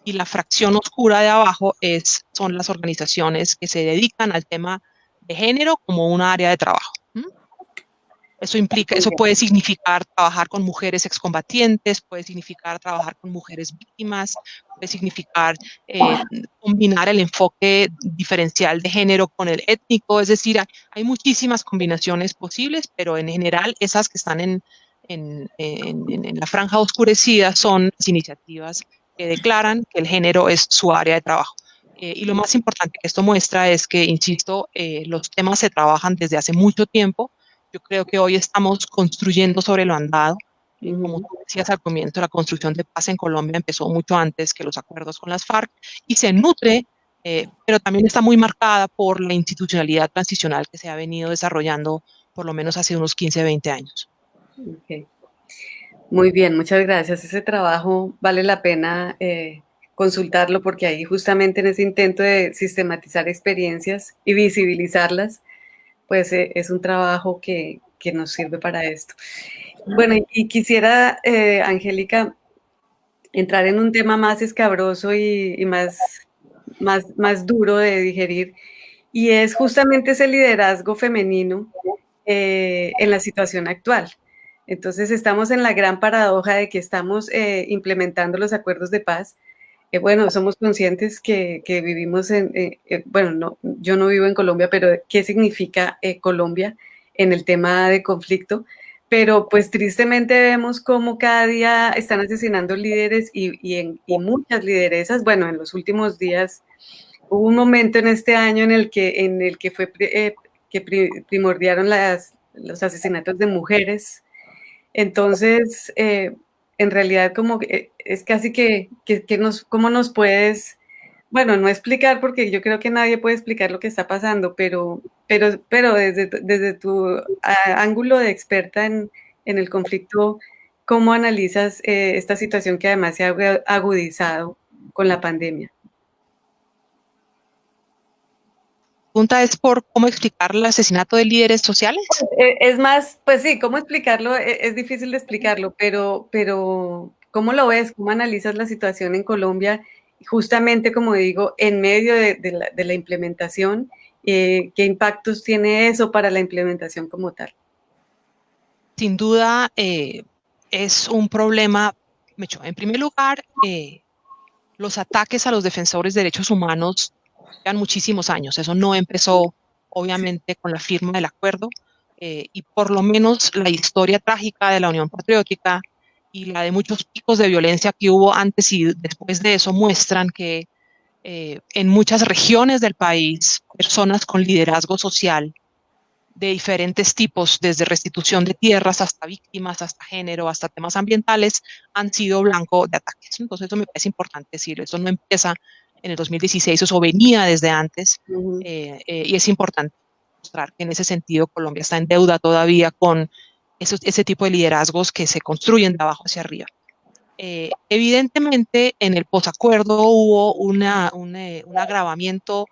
y la fracción oscura de abajo son las organizaciones que se dedican al tema de género como un área de trabajo. Eso puede significar trabajar con mujeres excombatientes, puede significar trabajar con mujeres víctimas, puede significar combinar el enfoque diferencial de género con el étnico, es decir, hay muchísimas combinaciones posibles, pero en general esas que están en la franja oscurecida son las iniciativas que declaran que el género es su área de trabajo. Y lo más importante que esto muestra es que, insisto, los temas se trabajan desde hace mucho tiempo. Yo creo que hoy estamos construyendo sobre lo andado. Como tú decías al comienzo, la construcción de paz en Colombia empezó mucho antes que los acuerdos con las FARC y se nutre, pero también está muy marcada por la institucionalidad transicional que se ha venido desarrollando por lo menos hace unos 15, 20 años. Okay. Muy bien, muchas gracias. Ese trabajo vale la pena consultarlo porque ahí justamente en ese intento de sistematizar experiencias y visibilizarlas, pues es un trabajo que nos sirve para esto. Bueno, y quisiera, Angélica, entrar en un tema más escabroso y más duro de digerir, y es justamente ese liderazgo femenino en la situación actual. Entonces estamos en la gran paradoja de que estamos implementando los acuerdos de paz. Bueno, somos conscientes que vivimos bueno, no, yo no vivo en Colombia, pero ¿qué significa Colombia en el tema de conflicto? Pero pues tristemente vemos cómo cada día están asesinando líderes y muchas lideresas. Bueno, en los últimos días hubo un momento en este año en el que fue que primordiaron los asesinatos de mujeres. Entonces, en realidad como es casi ¿cómo nos puedes, bueno, no explicar porque yo creo que nadie puede explicar lo que está pasando, pero desde tu ángulo de experta en el conflicto, ¿cómo analizas esta situación que además se ha agudizado con la pandemia? La pregunta es por cómo explicar el asesinato de líderes sociales. Es más, pues sí, ¿cómo explicarlo? Es difícil de explicarlo, pero ¿cómo lo ves? ¿Cómo analizas la situación en Colombia? Justamente, como digo, en medio de la implementación, ¿qué impactos tiene eso para la implementación como tal? Sin duda, es un problema. En primer lugar, los ataques a los defensores de derechos humanos llevan muchísimos años. Eso no empezó, obviamente, con la firma del acuerdo, y por lo menos la historia trágica de la Unión Patriótica y la de muchos picos de violencia que hubo antes y después de eso muestran que en muchas regiones del país, personas con liderazgo social de diferentes tipos, desde restitución de tierras hasta víctimas, hasta género, hasta temas ambientales, han sido blanco de ataques. Entonces, eso me parece importante decirlo. Eso no empieza en el 2016, eso venía desde antes, y es importante. demostrar que en ese sentido Colombia está en deuda todavía con ese tipo de liderazgos que se construyen de abajo hacia arriba. Evidentemente, en el posacuerdo hubo un agravamiento,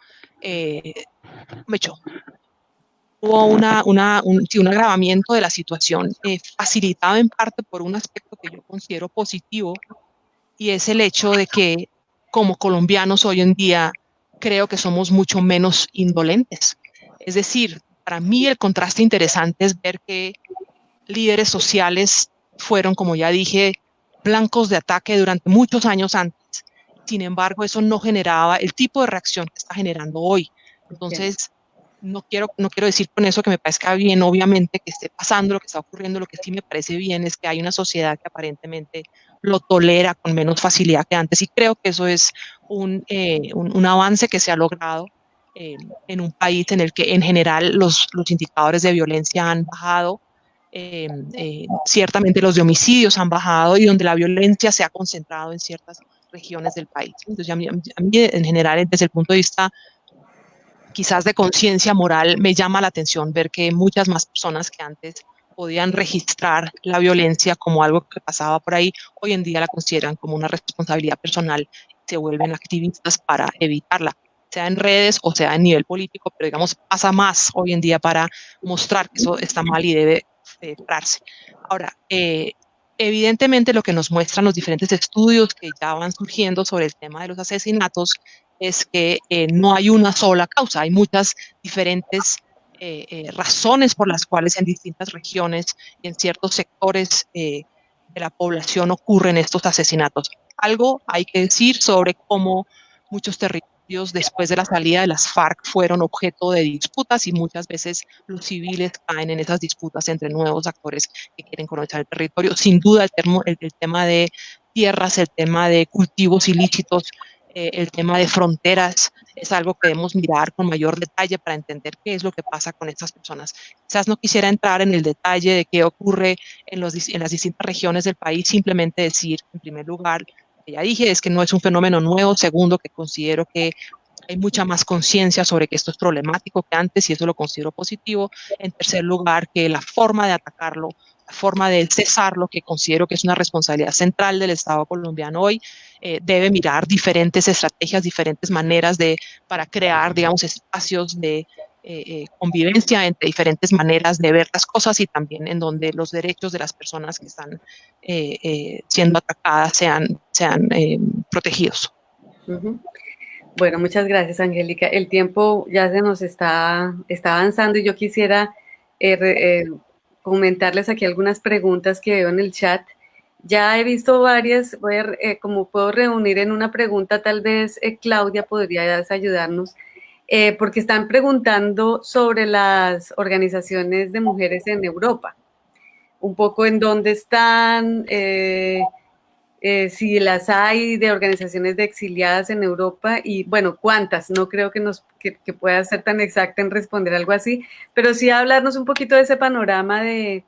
hubo un agravamiento de la situación, facilitado en parte por un aspecto que yo considero positivo, y es el hecho de que como colombianos hoy en día creo que somos mucho menos indolentes. Es decir, para mí el contraste interesante es ver que líderes sociales fueron, como ya dije, blancos de ataque durante muchos años antes. Sin embargo, eso no generaba el tipo de reacción que está generando hoy. Entonces, no quiero decir con eso que me parezca bien, obviamente, que esté pasando lo que está ocurriendo. Lo que sí me parece bien es que hay una sociedad que aparentemente lo tolera con menos facilidad que antes. Y creo que eso es un avance que se ha logrado en un país en el que en general los indicadores de violencia han bajado. Ciertamente los de homicidios han bajado y donde la violencia se ha concentrado en ciertas regiones del país. Entonces, a mí en general, desde el punto de vista quizás de conciencia moral, me llama la atención ver que muchas más personas que antes podían registrar la violencia como algo que pasaba por ahí, hoy en día la consideran como una responsabilidad personal y se vuelven activistas para evitarla, sea en redes o sea en nivel político, pero digamos pasa más hoy en día para mostrar que eso está mal y debe pararse. Ahora, evidentemente lo que nos muestran los diferentes estudios que ya van surgiendo sobre el tema de los asesinatos es que no hay una sola causa, hay muchas diferentes razones por las cuales en distintas regiones y en ciertos sectores de la población ocurren estos asesinatos. Algo hay que decir sobre cómo muchos territorios después de la salida de las FARC fueron objeto de disputas y muchas veces los civiles caen en esas disputas entre nuevos actores que quieren conocer el territorio. Sin duda el tema de tierras, el tema de cultivos ilícitos, el tema de fronteras es algo que debemos mirar con mayor detalle para entender qué es lo que pasa con estas personas. Quizás no quisiera entrar en el detalle de qué ocurre en las distintas regiones del país, simplemente decir, en primer lugar, que ya dije, es que no es un fenómeno nuevo. Segundo, que considero que hay mucha más conciencia sobre que esto es problemático que antes y eso lo considero positivo. En tercer lugar, que la forma de atacarlo, la forma de cesarlo, que considero que es una responsabilidad central del Estado colombiano hoy, debe mirar diferentes estrategias, diferentes maneras para crear, digamos, espacios de convivencia entre diferentes maneras de ver las cosas y también en donde los derechos de las personas que están siendo atacadas sean protegidos. Uh-huh. Bueno, muchas gracias, Angélica. El tiempo ya se nos está avanzando y yo quisiera comentarles aquí algunas preguntas que veo en el chat. Ya he visto varias, como puedo reunir en una pregunta, tal vez Claudia podrías ayudarnos, porque están preguntando sobre las organizaciones de mujeres en Europa, un poco en dónde están, si las hay de organizaciones de exiliadas en Europa y, bueno, cuántas. No creo que pueda ser tan exacta en responder algo así, pero sí hablarnos un poquito de ese panorama de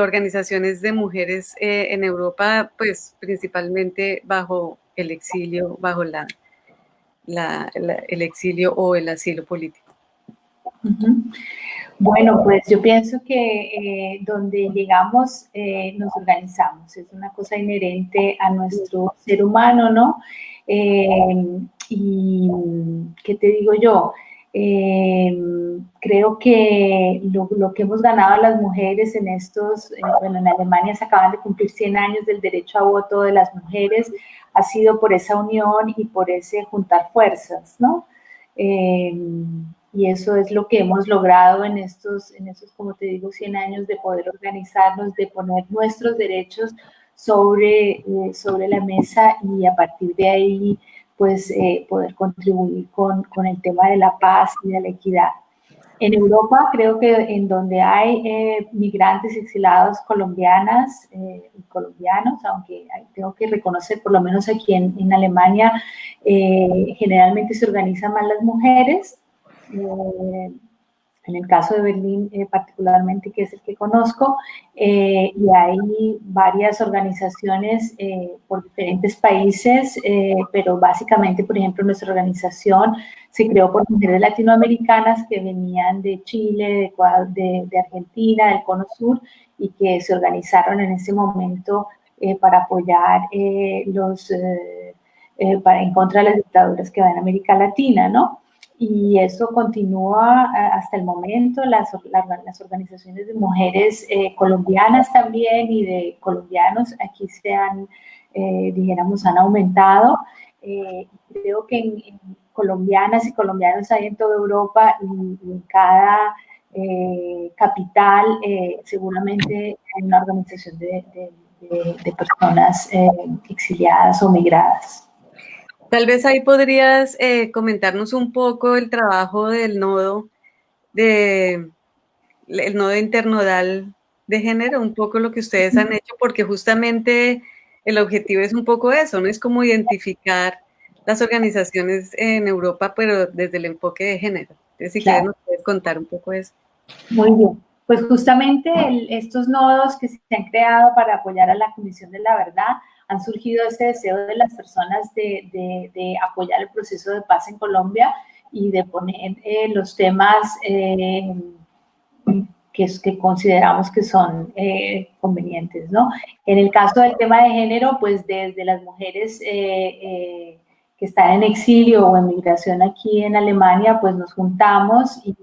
organizaciones de mujeres en Europa, pues principalmente bajo el exilio, bajo el exilio o el asilo político. Uh-huh. Bueno, pues yo pienso que donde llegamos nos organizamos, es una cosa inherente a nuestro ser humano, ¿no? Y ¿qué te digo yo? Creo que lo que hemos ganado las mujeres en en Alemania se acaban de cumplir 100 años del derecho a voto de las mujeres, ha sido por esa unión y por ese juntar fuerzas, ¿no? Y eso es lo que hemos logrado en estos, como te digo, 100 años de poder organizarnos, de poner nuestros derechos sobre la mesa y a partir de ahí, pues, poder contribuir con el tema de la paz y de la equidad. En Europa, creo que en donde hay migrantes exilados colombianas y colombianos, aunque tengo que reconocer, por lo menos aquí en Alemania, generalmente se organizan más las mujeres. en el caso de Berlín particularmente, que es el que conozco, y hay varias organizaciones por diferentes países, pero básicamente, por ejemplo, nuestra organización se creó por mujeres latinoamericanas que venían de Chile, de Argentina, del Cono Sur, y que se organizaron en ese momento para apoyar en contra de las dictaduras que va en América Latina, ¿no? Y eso continúa hasta el momento. Las organizaciones de mujeres colombianas también y de colombianos aquí dijéramos, han aumentado. Creo que en colombianas y colombianos hay en toda Europa y en cada capital seguramente hay una organización de personas exiliadas o migradas. Tal vez ahí podrías comentarnos un poco el trabajo del nodo el nodo internodal de género, un poco lo que ustedes han hecho, porque justamente el objetivo es un poco eso, ¿no? Es como identificar las organizaciones en Europa, pero desde el enfoque de género. Entonces, si quieres, nos puedes contar un poco eso. Muy bien. Pues justamente estos nodos que se han creado para apoyar a la Comisión de la Verdad han surgido ese deseo de las personas de apoyar el proceso de paz en Colombia y de poner los temas que consideramos que son convenientes, ¿no? En el caso del tema de género, pues desde las mujeres que están en exilio o en migración aquí en Alemania, pues nos juntamos y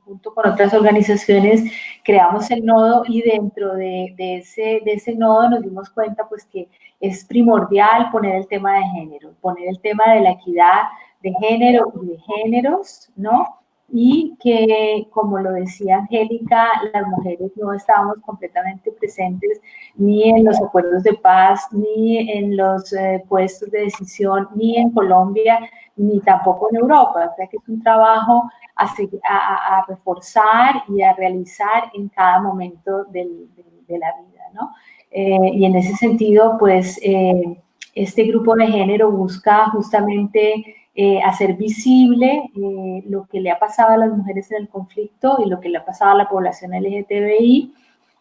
junto con otras organizaciones creamos el nodo y dentro de ese nodo nos dimos cuenta pues que es primordial poner el tema de género, poner el tema de la equidad de género y de géneros, ¿no? Y que, como lo decía Angélica, las mujeres no estábamos completamente presentes ni en los acuerdos de paz, ni en los puestos de decisión, ni en Colombia, ni tampoco en Europa. O sea que es un trabajo a reforzar y a realizar en cada momento de la vida, ¿no? Y en ese sentido, pues, este grupo de género busca justamente hacer visible lo que le ha pasado a las mujeres en el conflicto y lo que le ha pasado a la población LGTBI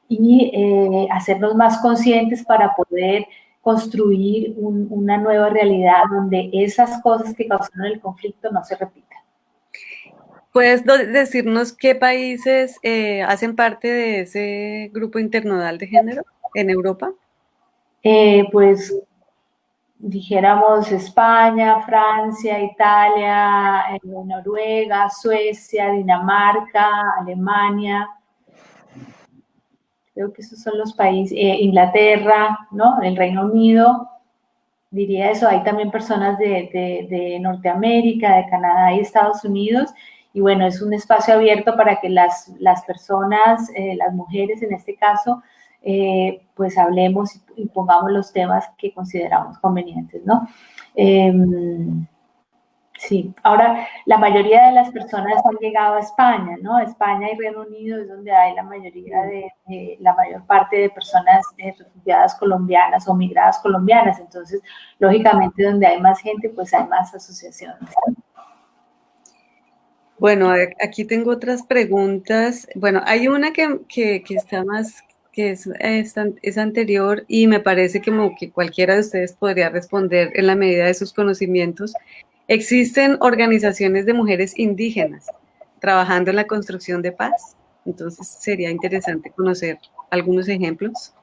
y hacernos más conscientes para poder construir una nueva realidad donde esas cosas que causaron el conflicto no se repitan. ¿Puedes decirnos qué países hacen parte de ese grupo internodal de género en Europa? Pues dijéramos España, Francia, Italia, Noruega, Suecia, Dinamarca, Alemania. Creo que esos son los países, Inglaterra, ¿no? El Reino Unido, diría eso. Hay también personas de Norteamérica, de Canadá y Estados Unidos. Y bueno, es un espacio abierto para que las personas, las mujeres en este caso, pues hablemos y pongamos los temas que consideramos convenientes, ¿no? Sí, ahora la mayoría de las personas han llegado a España, ¿no? España y Reino Unido es donde hay la mayor parte de personas refugiadas colombianas o migradas colombianas. Entonces, lógicamente, donde hay más gente, pues hay más asociaciones. Bueno, aquí tengo otras preguntas. Bueno, hay una que está más, que es anterior y me parece como que cualquiera de ustedes podría responder en la medida de sus conocimientos. ¿Existen organizaciones de mujeres indígenas trabajando en la construcción de paz? Entonces sería interesante conocer algunos ejemplos.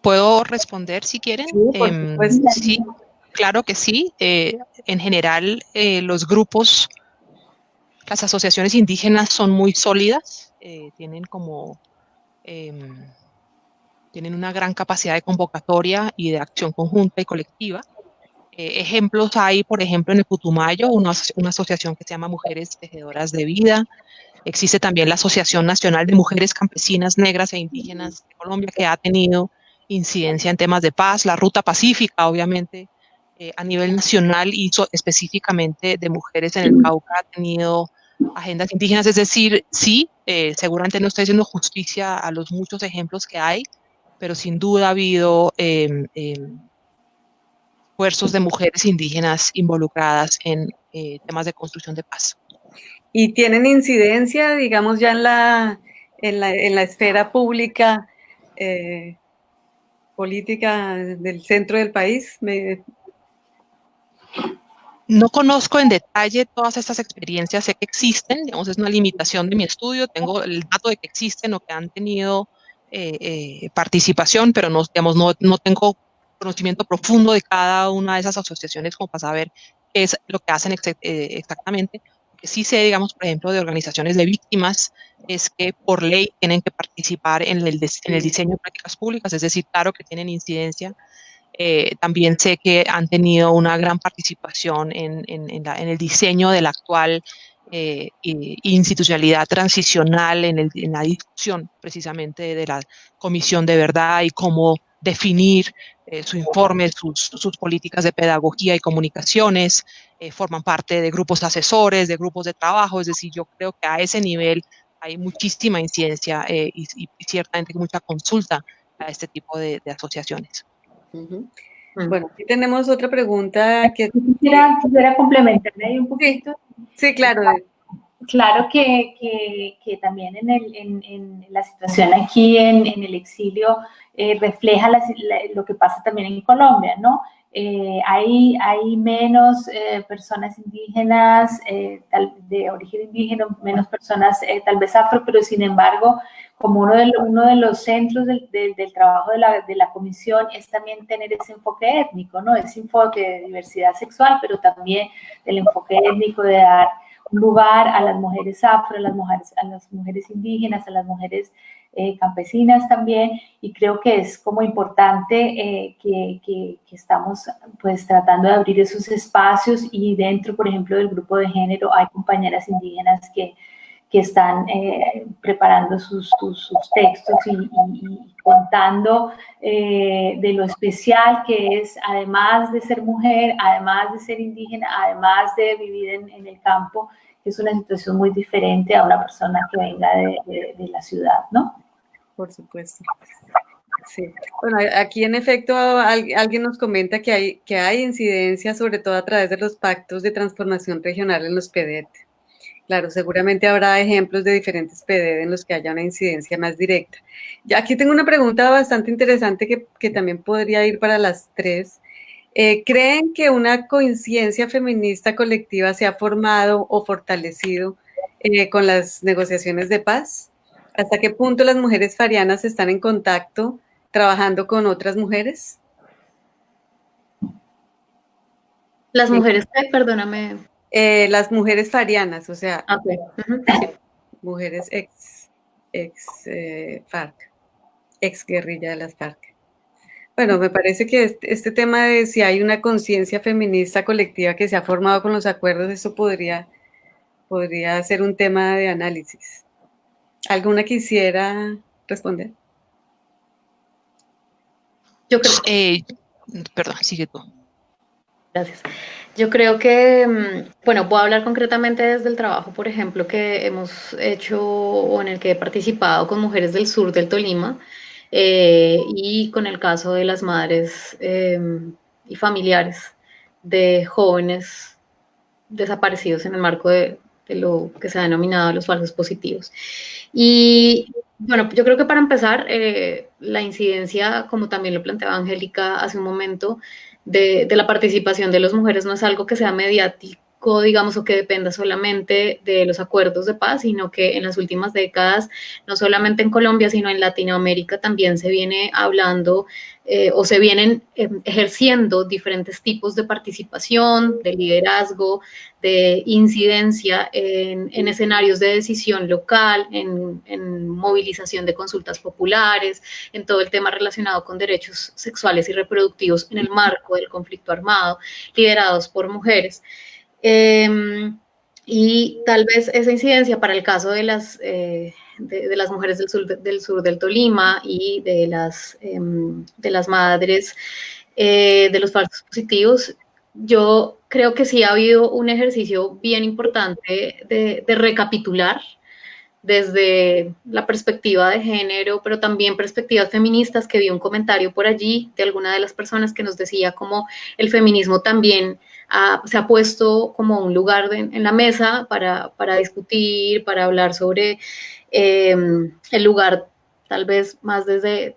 ¿Puedo responder si quieren? Sí, por supuesto. Sí, claro que sí. En general, los grupos, las asociaciones indígenas son muy sólidas, tienen una gran capacidad de convocatoria y de acción conjunta y colectiva. Ejemplos hay, por ejemplo, en el Putumayo, una asociación que se llama Mujeres Tejedoras de Vida. Existe también la Asociación Nacional de Mujeres Campesinas Negras e Indígenas de Colombia, que ha tenido incidencia en temas de paz. La Ruta Pacífica, obviamente, a nivel nacional y específicamente de mujeres en el Cauca, ha tenido agendas indígenas. Es decir, sí, seguramente no estoy haciendo justicia a los muchos ejemplos que hay, pero sin duda ha habido esfuerzos de mujeres indígenas involucradas en temas de construcción de paz. ¿Y tienen incidencia, digamos, ya en la esfera pública, política del centro del país? No conozco en detalle todas estas experiencias, sé que existen, digamos, es una limitación de mi estudio, tengo el dato de que existen o que han tenido participación, pero no, digamos, no tengo conocimiento profundo de cada una de esas asociaciones como para saber qué es lo que hacen exactamente. Lo que sí sé, digamos, por ejemplo, de organizaciones de víctimas, es que por ley tienen que participar en el diseño de políticas públicas, es decir, claro que tienen incidencia. También sé que han tenido una gran participación en el diseño de la actual institucionalidad transicional, en la discusión precisamente de la Comisión de Verdad y cómo definir su informe, sus políticas de pedagogía y comunicaciones. Forman parte de grupos asesores, de grupos de trabajo, es decir, yo creo que a ese nivel hay muchísima incidencia y ciertamente mucha consulta a este tipo de asociaciones. Bueno, aquí tenemos otra pregunta que... Quisiera complementarme ahí un poquito. Sí, claro. Claro que también en la situación aquí en el exilio refleja lo que pasa también en Colombia, ¿no? Hay menos personas indígenas de origen indígena, menos personas tal vez afro, pero sin embargo, como uno de los centros del trabajo de la comisión es también tener ese enfoque étnico, ¿no? Ese enfoque de diversidad sexual, pero también del enfoque étnico de dar un lugar a las mujeres afro, a las mujeres indígenas, a las mujeres campesinas también, y creo que es como importante que estamos pues tratando de abrir esos espacios y dentro, por ejemplo, del grupo de género hay compañeras indígenas que están preparando sus textos y contando de lo especial que es, además de ser mujer, además de ser indígena, además de vivir en el campo, que es una situación muy diferente a una persona que venga de la ciudad, ¿no? Por supuesto. Sí. Bueno, aquí en efecto alguien nos comenta que hay incidencia, sobre todo a través de los pactos de transformación regional en los PEDET. Claro, seguramente habrá ejemplos de diferentes PEDET en los que haya una incidencia más directa. Ya aquí tengo una pregunta bastante interesante que también podría ir para las tres. ¿Creen que una conciencia feminista colectiva se ha formado o fortalecido con las negociaciones de paz? ¿Hasta qué punto las mujeres farianas están en contacto trabajando con otras mujeres? Las mujeres, perdóname. Las mujeres farianas, o sea, Okay. Sí. mujeres FARC, ex guerrilla de las FARC. Bueno, me parece que este tema de si hay una conciencia feminista colectiva que se ha formado con los acuerdos, eso podría ser un tema de análisis. ¿Alguna quisiera responder? Yo creo, Perdón, sigue tú. gracias. Yo creo que, bueno, voy a hablar concretamente desde el trabajo, por ejemplo, que hemos hecho o en el que he participado con mujeres del sur del Tolima y con el caso de las madres y familiares de jóvenes desaparecidos en el marco de lo que se ha denominado los falsos positivos. Y bueno, yo creo que para empezar, la incidencia, como también lo planteaba Angélica hace un momento, de la participación de las mujeres no es algo que sea mediático, digamos, o que dependa solamente de los acuerdos de paz, sino que en las últimas décadas, no solamente en Colombia, sino en Latinoamérica también se viene hablando o se vienen ejerciendo diferentes tipos de participación, de liderazgo, de incidencia en escenarios de decisión local, en movilización de consultas populares, en todo el tema relacionado con derechos sexuales y reproductivos en el marco del conflicto armado, liderados por mujeres. Y tal vez esa incidencia para el caso de las mujeres del sur del Tolima y de las madres de los falsos positivos, yo creo que sí ha habido un ejercicio bien importante de recapitular, desde la perspectiva de género, pero también perspectivas feministas, que vi un comentario por allí de alguna de las personas que nos decía como el feminismo también se ha puesto como un lugar en la mesa para discutir, para hablar sobre el lugar tal vez más desde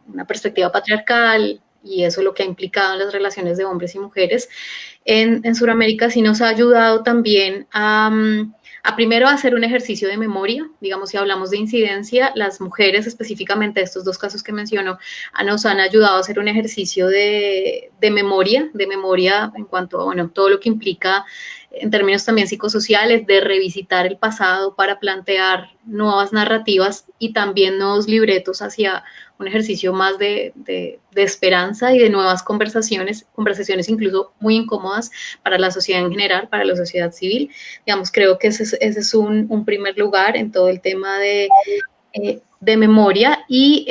una perspectiva patriarcal, y eso es lo que ha implicado en las relaciones de hombres y mujeres en Sudamérica. Sí nos ha ayudado también a primero hacer un ejercicio de memoria. Digamos, si hablamos de incidencia, las mujeres específicamente, estos dos casos que menciono, nos han ayudado a hacer un ejercicio de memoria en cuanto a, bueno, todo lo que implica en términos también psicosociales, de revisitar el pasado para plantear nuevas narrativas y también nuevos libretos hacia un ejercicio más de esperanza y de nuevas conversaciones incluso muy incómodas para la sociedad en general, para la sociedad civil. Digamos, creo que ese es un primer lugar en todo el tema de memoria. Y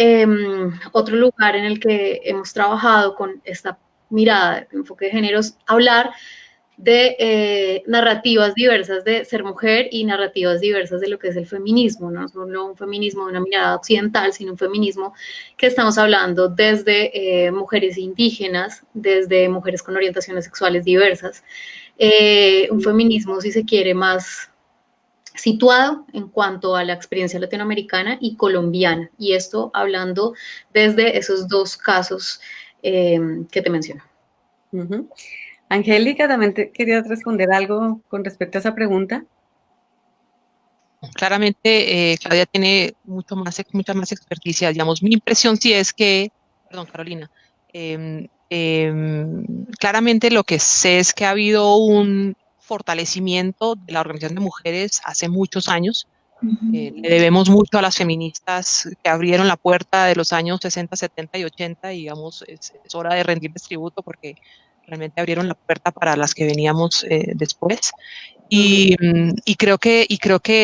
otro lugar en el que hemos trabajado con esta mirada de enfoque de géneros, hablar de narrativas diversas de ser mujer y narrativas diversas de lo que es el feminismo, no solo un feminismo de una mirada occidental, sino un feminismo que estamos hablando desde mujeres indígenas, desde mujeres con orientaciones sexuales diversas, un feminismo, si se quiere, más situado en cuanto a la experiencia latinoamericana y colombiana, y esto hablando desde esos dos casos que te menciono. Uh-huh. Angélica, ¿también te querías responder algo con respecto a esa pregunta? Claramente, Claudia tiene mucha más experticia. Digamos, mi impresión sí es que, perdón, Carolina, claramente lo que sé es que ha habido un fortalecimiento de la Organización de Mujeres hace muchos años. Le debemos mucho a las feministas que abrieron la puerta de los años 60, 70 y 80, y digamos, es hora de rendirles tributo porque realmente abrieron la puerta para las que veníamos después. Y creo que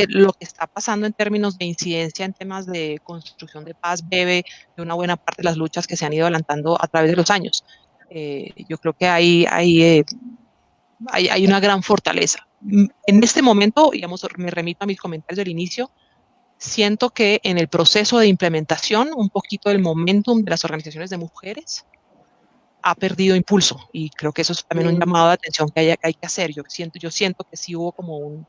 lo que está pasando en términos de incidencia en temas de construcción de paz bebe de una buena parte de las luchas que se han ido adelantando a través de los años. Yo creo que hay una gran fortaleza. En este momento, digamos, me remito a mis comentarios del inicio, siento que en el proceso de implementación, un poquito del momentum de las organizaciones de mujeres ha perdido impulso, y creo que eso es también un llamado de atención que hay que hacer. Yo siento que sí hubo como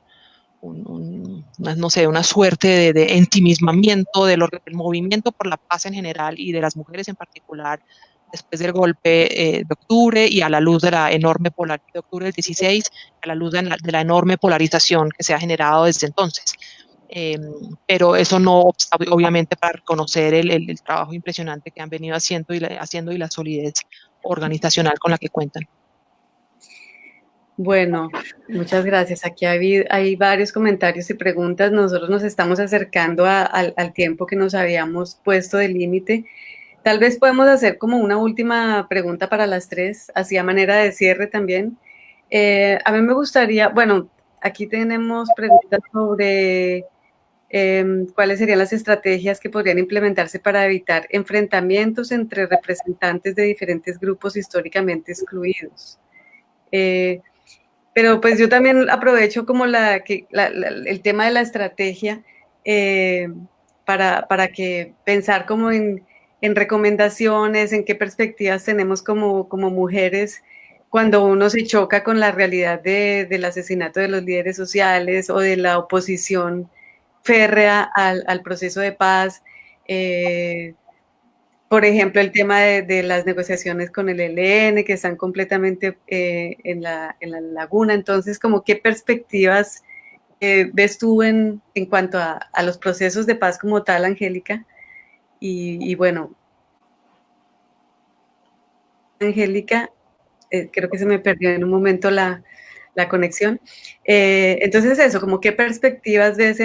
no sé, una suerte de ensimismamiento del movimiento por la paz en general y de las mujeres en particular después del golpe de octubre, y a la luz de la enorme polarización de octubre del 16, a la luz de la enorme polarización que se ha generado desde entonces. Pero eso no obsta, obviamente, para reconocer el trabajo impresionante que han venido haciendo y la solidez organizacional con la que cuentan. Bueno, muchas gracias. Aquí hay varios comentarios y preguntas. Nosotros nos estamos acercando al tiempo que nos habíamos puesto de límite. Tal vez podemos hacer como una última pregunta para las tres, así a manera de cierre también. A mí me gustaría, bueno, aquí tenemos preguntas sobre cuáles serían las estrategias que podrían implementarse para evitar enfrentamientos entre representantes de diferentes grupos históricamente excluidos. Pero pues yo también aprovecho como el tema de la estrategia para que pensar como en recomendaciones, en qué perspectivas tenemos como mujeres cuando uno se choca con la realidad del asesinato de los líderes sociales o de la oposición férrea al proceso de paz. Por ejemplo, el tema de las negociaciones con el ELN, que están completamente en la laguna. Entonces, como qué perspectivas ves tú en cuanto a los procesos de paz como tal, Angélica? Y bueno, Angélica, creo que se me perdió en un momento la conexión. Entonces eso, como qué perspectivas ves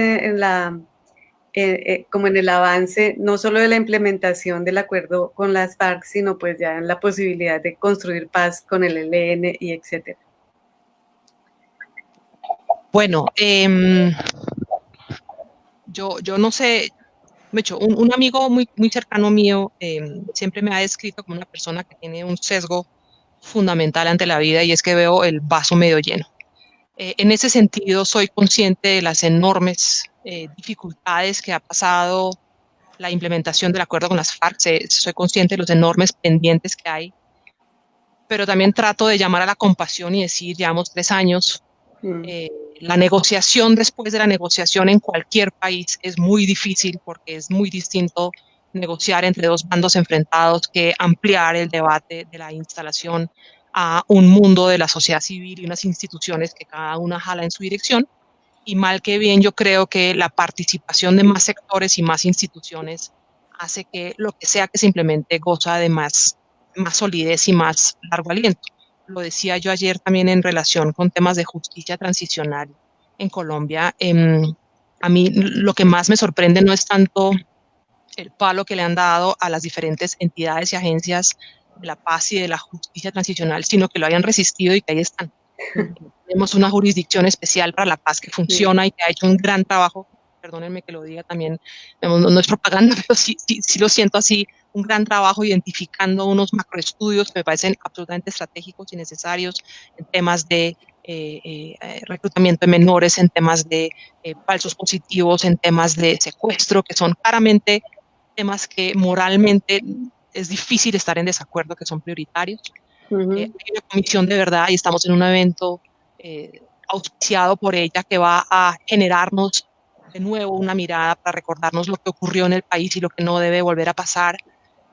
como en el avance, no solo de la implementación del acuerdo con las FARC, sino pues ya en la posibilidad de construir paz con el ELN y etcétera. Bueno, yo no sé, de hecho, un amigo muy cercano mío siempre me ha descrito como una persona que tiene un sesgo fundamental ante la vida, y es que veo el vaso medio lleno. En ese sentido, soy consciente de las enormes dificultades que ha pasado la implementación del acuerdo con las FARC. Soy consciente de los enormes pendientes que hay, pero también trato de llamar a la compasión y decir, llevamos 3 años, la negociación después de la negociación en cualquier país es muy difícil porque es muy distinto negociar entre 2 bandos enfrentados que ampliar el debate de la instalación a un mundo de la sociedad civil y unas instituciones que cada una jala en su dirección. Y mal que bien, yo creo que la participación de más sectores y más instituciones hace que lo que sea que se implemente goza de más solidez y más largo aliento. Lo decía yo ayer también en relación con temas de justicia transicional en Colombia. A mí lo que más me sorprende no es tanto el palo que le han dado a las diferentes entidades y agencias de la paz y de la justicia transicional, sino que lo hayan resistido y que ahí están. Tenemos una jurisdicción especial para la paz que funciona y que ha hecho un gran trabajo. Perdónenme que lo diga también, no es propaganda, pero sí lo siento así, un gran trabajo identificando unos macroestudios que me parecen absolutamente estratégicos y necesarios en temas de reclutamiento de menores, en temas de falsos positivos, en temas de secuestro, que son claramente temas que moralmente es difícil estar en desacuerdo, que son prioritarios. Hay una comisión de verdad y estamos en un evento auspiciado por ella que va a generarnos de nuevo una mirada para recordarnos lo que ocurrió en el país y lo que no debe volver a pasar.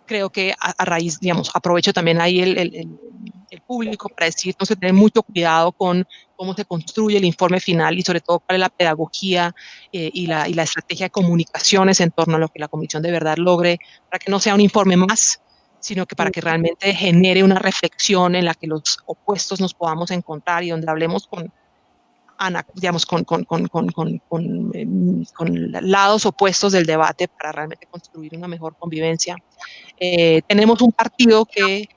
Creo que a raíz, digamos, aprovecho también ahí el público para decirnos que tener mucho cuidado con cómo se construye el informe final y sobre todo cuál es la pedagogía y la estrategia de comunicaciones en torno a lo que la comisión de verdad logre, para que no sea un informe más, sino que para que realmente genere una reflexión en la que los opuestos nos podamos encontrar y donde hablemos digamos, con lados opuestos del debate para realmente construir una mejor convivencia. Tenemos un partido que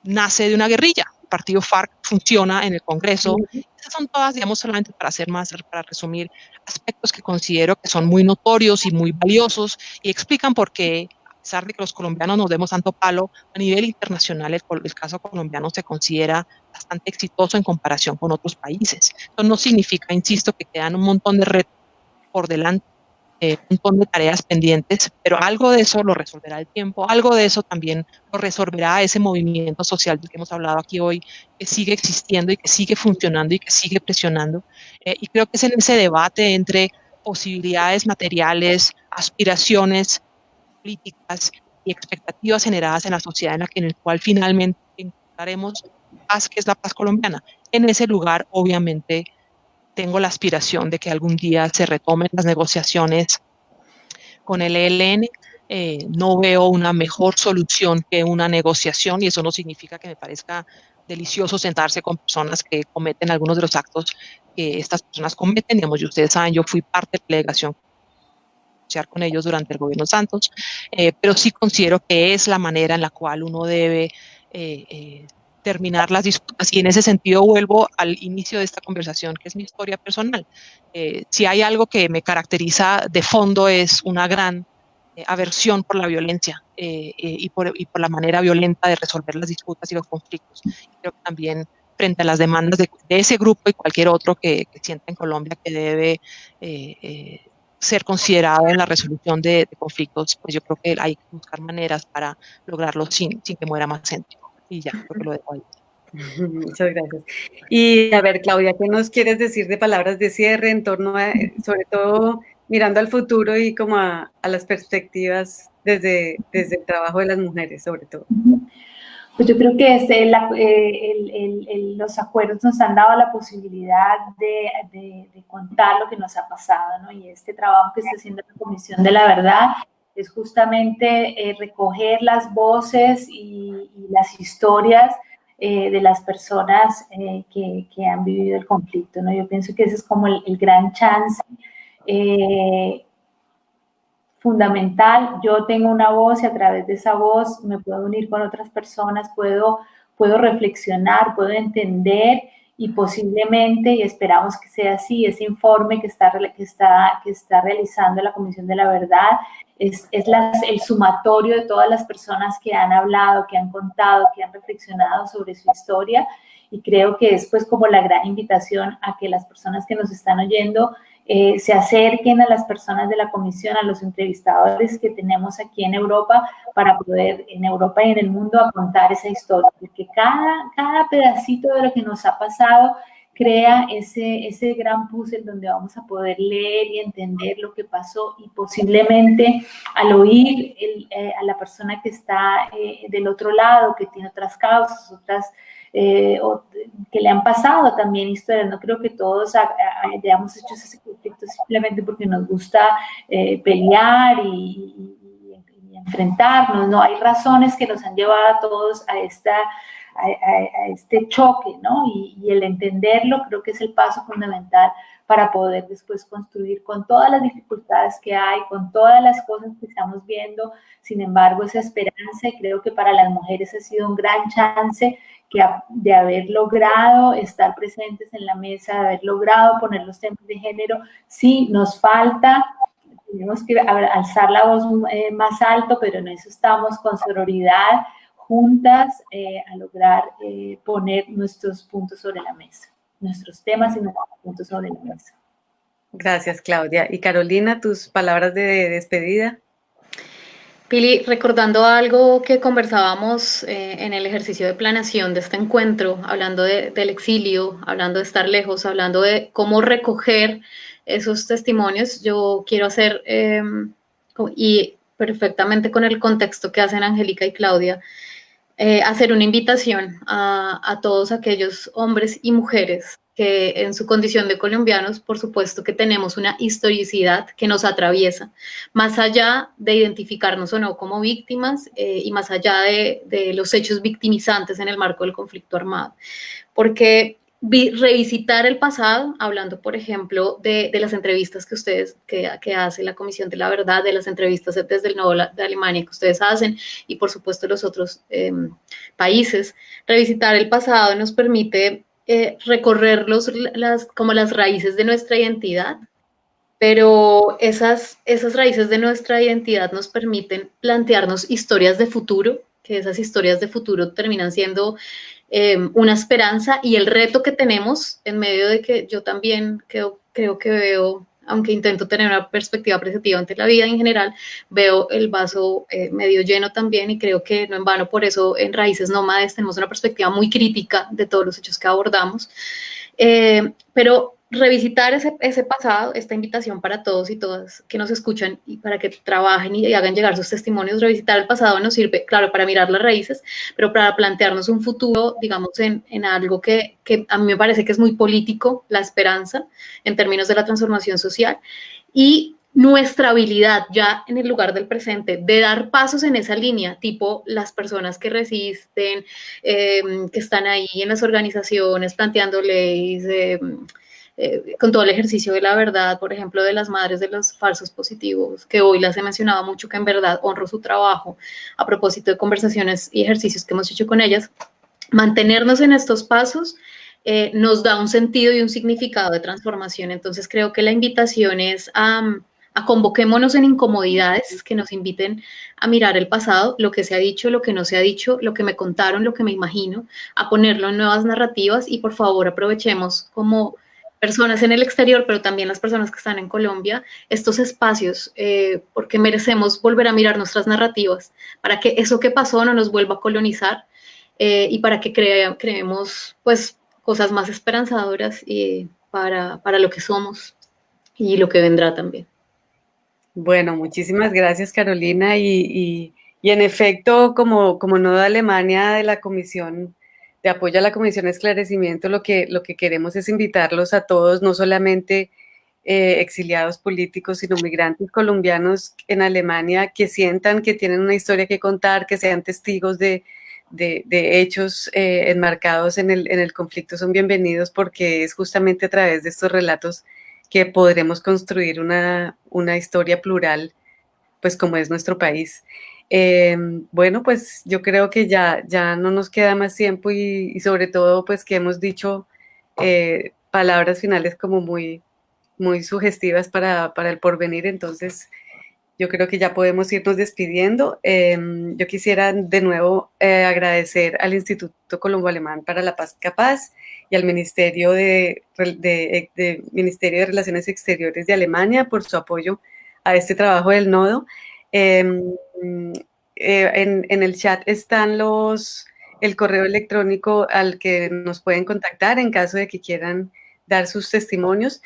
nace de una guerrilla. El partido FARC funciona en el Congreso. Esas son todas, digamos, solamente para resumir, aspectos que considero que son muy notorios y muy valiosos y explican por qué, a pesar de que los colombianos nos demos tanto palo, a nivel internacional el caso colombiano se considera bastante exitoso en comparación con otros países. Eso no significa, insisto, que quedan un montón de retos por delante, un montón de tareas pendientes, pero algo de eso lo resolverá el tiempo, algo de eso también lo resolverá ese movimiento social del que hemos hablado aquí hoy, que sigue existiendo y que sigue funcionando y que sigue presionando. Y creo que es en ese debate entre posibilidades materiales, aspiraciones políticas y expectativas generadas en la sociedad en el cual finalmente encontraremos paz, que es la paz colombiana. En ese lugar, obviamente, tengo la aspiración de que algún día se retomen las negociaciones con el ELN. No veo una mejor solución que una negociación y eso no significa que me parezca delicioso sentarse con personas que cometen algunos de los actos que estas personas cometen. Digamos, y ustedes saben, yo fui parte de la delegación con ellos durante el gobierno Santos, pero sí considero que es la manera en la cual uno debe terminar las disputas y en ese sentido vuelvo al inicio de esta conversación, que es mi historia personal. Si hay algo que me caracteriza de fondo es una gran aversión por la violencia y por la manera violenta de resolver las disputas y los conflictos. Creo que también frente a las demandas de ese grupo y cualquier otro que sienta en Colombia que debe ser considerado en la resolución de conflictos, pues yo creo que hay que buscar maneras para lograrlo sin que muera más gente. Y ya, creo que lo dejo ahí. Muchas gracias. Y a ver, Claudia, ¿qué nos quieres decir de palabras de cierre en torno a, sobre todo mirando al futuro y como a las perspectivas desde el trabajo de las mujeres, sobre todo? Pues yo creo que los acuerdos nos han dado la posibilidad de contar lo que nos ha pasado, ¿no? Y este trabajo que está haciendo la Comisión de la Verdad es justamente recoger las voces y las historias de las personas que han vivido el conflicto, ¿no? Yo pienso que ese es como el gran chance fundamental. Yo tengo una voz y a través de esa voz me puedo unir con otras personas, puedo reflexionar, puedo entender y posiblemente, y esperamos que sea así, ese informe que está realizando la Comisión de la Verdad es el sumatorio de todas las personas que han hablado, que han contado, que han reflexionado sobre su historia, y creo que es pues como la gran invitación a que las personas que nos están oyendo se acerquen a las personas de la comisión, a los entrevistadores que tenemos aquí en Europa, para poder en Europa y en el mundo a contar esa historia, porque cada pedacito de lo que nos ha pasado crea ese gran puzzle donde vamos a poder leer y entender lo que pasó, y posiblemente al oír a la persona que está del otro lado, que tiene otras causas, otras que le han pasado también historias. No creo que todos hayamos hecho ese conflicto simplemente porque nos gusta pelear y enfrentarnos, ¿no? Hay razones que nos han llevado a todos a este choque, ¿no? Y el entenderlo creo que es el paso fundamental para poder después construir con todas las dificultades que hay, con todas las cosas que estamos viendo. Sin embargo, esa esperanza, y creo que para las mujeres ha sido un gran chance de haber logrado estar presentes en la mesa, de haber logrado poner los temas de género. Sí, nos falta, tenemos que alzar la voz más alto, pero en eso estamos con sororidad, juntas, a lograr poner nuestros puntos sobre la mesa, nuestros temas y nuestros puntos sobre la mesa. Gracias, Claudia. Y Carolina, tus palabras de despedida. Pili, recordando algo que conversábamos en el ejercicio de planeación de este encuentro, hablando del exilio, hablando de estar lejos, hablando de cómo recoger esos testimonios, yo quiero hacer, y perfectamente con el contexto que hacen Angélica y Claudia, hacer una invitación a todos aquellos hombres y mujeres que en su condición de colombianos, por supuesto que tenemos una historicidad que nos atraviesa, más allá de identificarnos o no como víctimas y más allá de los hechos victimizantes en el marco del conflicto armado. Porque revisitar el pasado, hablando, por ejemplo, de las entrevistas que ustedes, que hace la Comisión de la Verdad, de las entrevistas desde el Nodo de Alemania que ustedes hacen, y por supuesto los otros países, revisitar el pasado nos permite recorrer como las raíces de nuestra identidad, pero esas raíces de nuestra identidad nos permiten plantearnos historias de futuro, que esas historias de futuro terminan siendo una esperanza, y el reto que tenemos en medio de que yo también creo que veo, aunque intento tener una perspectiva apreciativa ante la vida en general, veo el vaso medio lleno también, y creo que no en vano por eso en Raíces Nómades tenemos una perspectiva muy crítica de todos los hechos que abordamos. Pero revisitar ese pasado, esta invitación para todos y todas que nos escuchan y para que trabajen y hagan llegar sus testimonios, revisitar el pasado nos sirve, claro, para mirar las raíces, pero para plantearnos un futuro, digamos, en algo que a mí me parece que es muy político, la esperanza, en términos de la transformación social, y nuestra habilidad ya en el lugar del presente de dar pasos en esa línea, tipo las personas que resisten, que están ahí en las organizaciones planteando leyes, con todo el ejercicio de la verdad, por ejemplo, de las madres de los falsos positivos, que hoy las he mencionado mucho, que en verdad honro su trabajo a propósito de conversaciones y ejercicios que hemos hecho con ellas. Mantenernos en estos pasos nos da un sentido y un significado de transformación. Entonces creo que la invitación es a convoquémonos en incomodidades que nos inviten a mirar el pasado, lo que se ha dicho, lo que no se ha dicho, lo que me contaron, lo que me imagino, a ponerlo en nuevas narrativas, y por favor aprovechemos como personas en el exterior, pero también las personas que están en Colombia, estos espacios, porque merecemos volver a mirar nuestras narrativas, para que eso que pasó no nos vuelva a colonizar, y para que creemos pues cosas más esperanzadoras para lo que somos y lo que vendrá también. Bueno, muchísimas gracias, Carolina, y en efecto, como Nodo de Alemania de la Comisión de Apoyo a la Comisión de Esclarecimiento, lo que queremos es invitarlos a todos, no solamente exiliados políticos, sino migrantes colombianos en Alemania, que sientan que tienen una historia que contar, que sean testigos de hechos enmarcados en el conflicto, son bienvenidos, porque es justamente a través de estos relatos que podremos construir una historia plural, pues como es nuestro país. Bueno, pues yo creo que ya no nos queda más tiempo, y sobre todo pues que hemos dicho palabras finales como muy, muy sugestivas para el porvenir. Entonces yo creo que ya podemos irnos despidiendo. Yo quisiera de nuevo agradecer al Instituto Colombo Alemán para la Paz Capaz y al Ministerio de Relaciones Exteriores de Alemania por su apoyo a este trabajo del nodo. En el chat están el correo electrónico al que nos pueden contactar en caso de que quieran dar sus testimonios.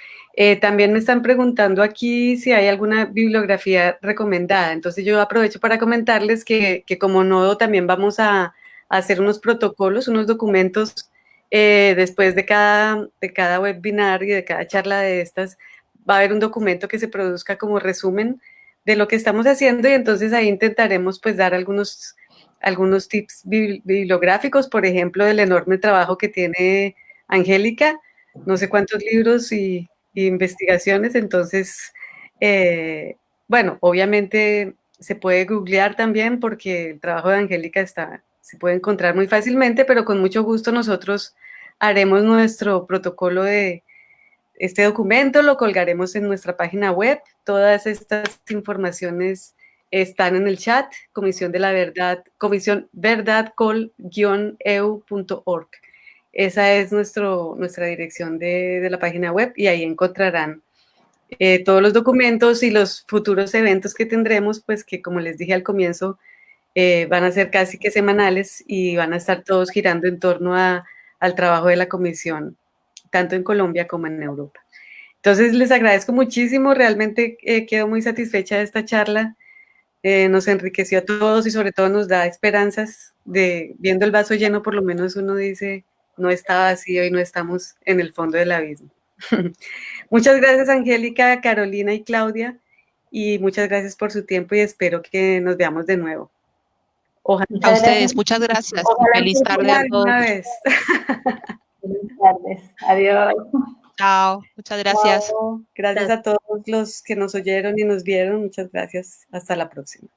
También me están preguntando aquí si hay alguna bibliografía recomendada. Entonces yo aprovecho para comentarles que como nodo también vamos a hacer unos protocolos, unos documentos después de cada webinar y de cada charla de estas. Va a haber un documento que se produzca como resumen de lo que estamos haciendo y entonces ahí intentaremos pues dar algunos tips bibliográficos, por ejemplo, del enorme trabajo que tiene Angélica, no sé cuántos libros y investigaciones, entonces, bueno, obviamente se puede googlear también porque el trabajo de Angélica se puede encontrar muy fácilmente, pero con mucho gusto nosotros haremos nuestro protocolo de este documento, lo colgaremos en nuestra página web. Todas estas informaciones están en el chat, Comisión verdadcol-eu.org. Esa es nuestra dirección de la página web y ahí encontrarán todos los documentos y los futuros eventos que tendremos, pues que como les dije al comienzo, van a ser casi que semanales y van a estar todos girando en torno al trabajo de la comisión, tanto en Colombia como en Europa. Entonces, les agradezco muchísimo, realmente quedo muy satisfecha de esta charla, nos enriqueció a todos y sobre todo nos da esperanzas viendo el vaso lleno, por lo menos uno dice, no está vacío y no estamos en el fondo del abismo. Muchas gracias, Angélica, Carolina y Claudia, y muchas gracias por su tiempo y espero que nos veamos de nuevo. Ojalá. A ustedes, muchas gracias. Feliz tarde a todos. Buenas tardes. Adiós. Chao. Muchas gracias. Chao. Gracias a todos los que nos oyeron y nos vieron. Muchas gracias. Hasta la próxima.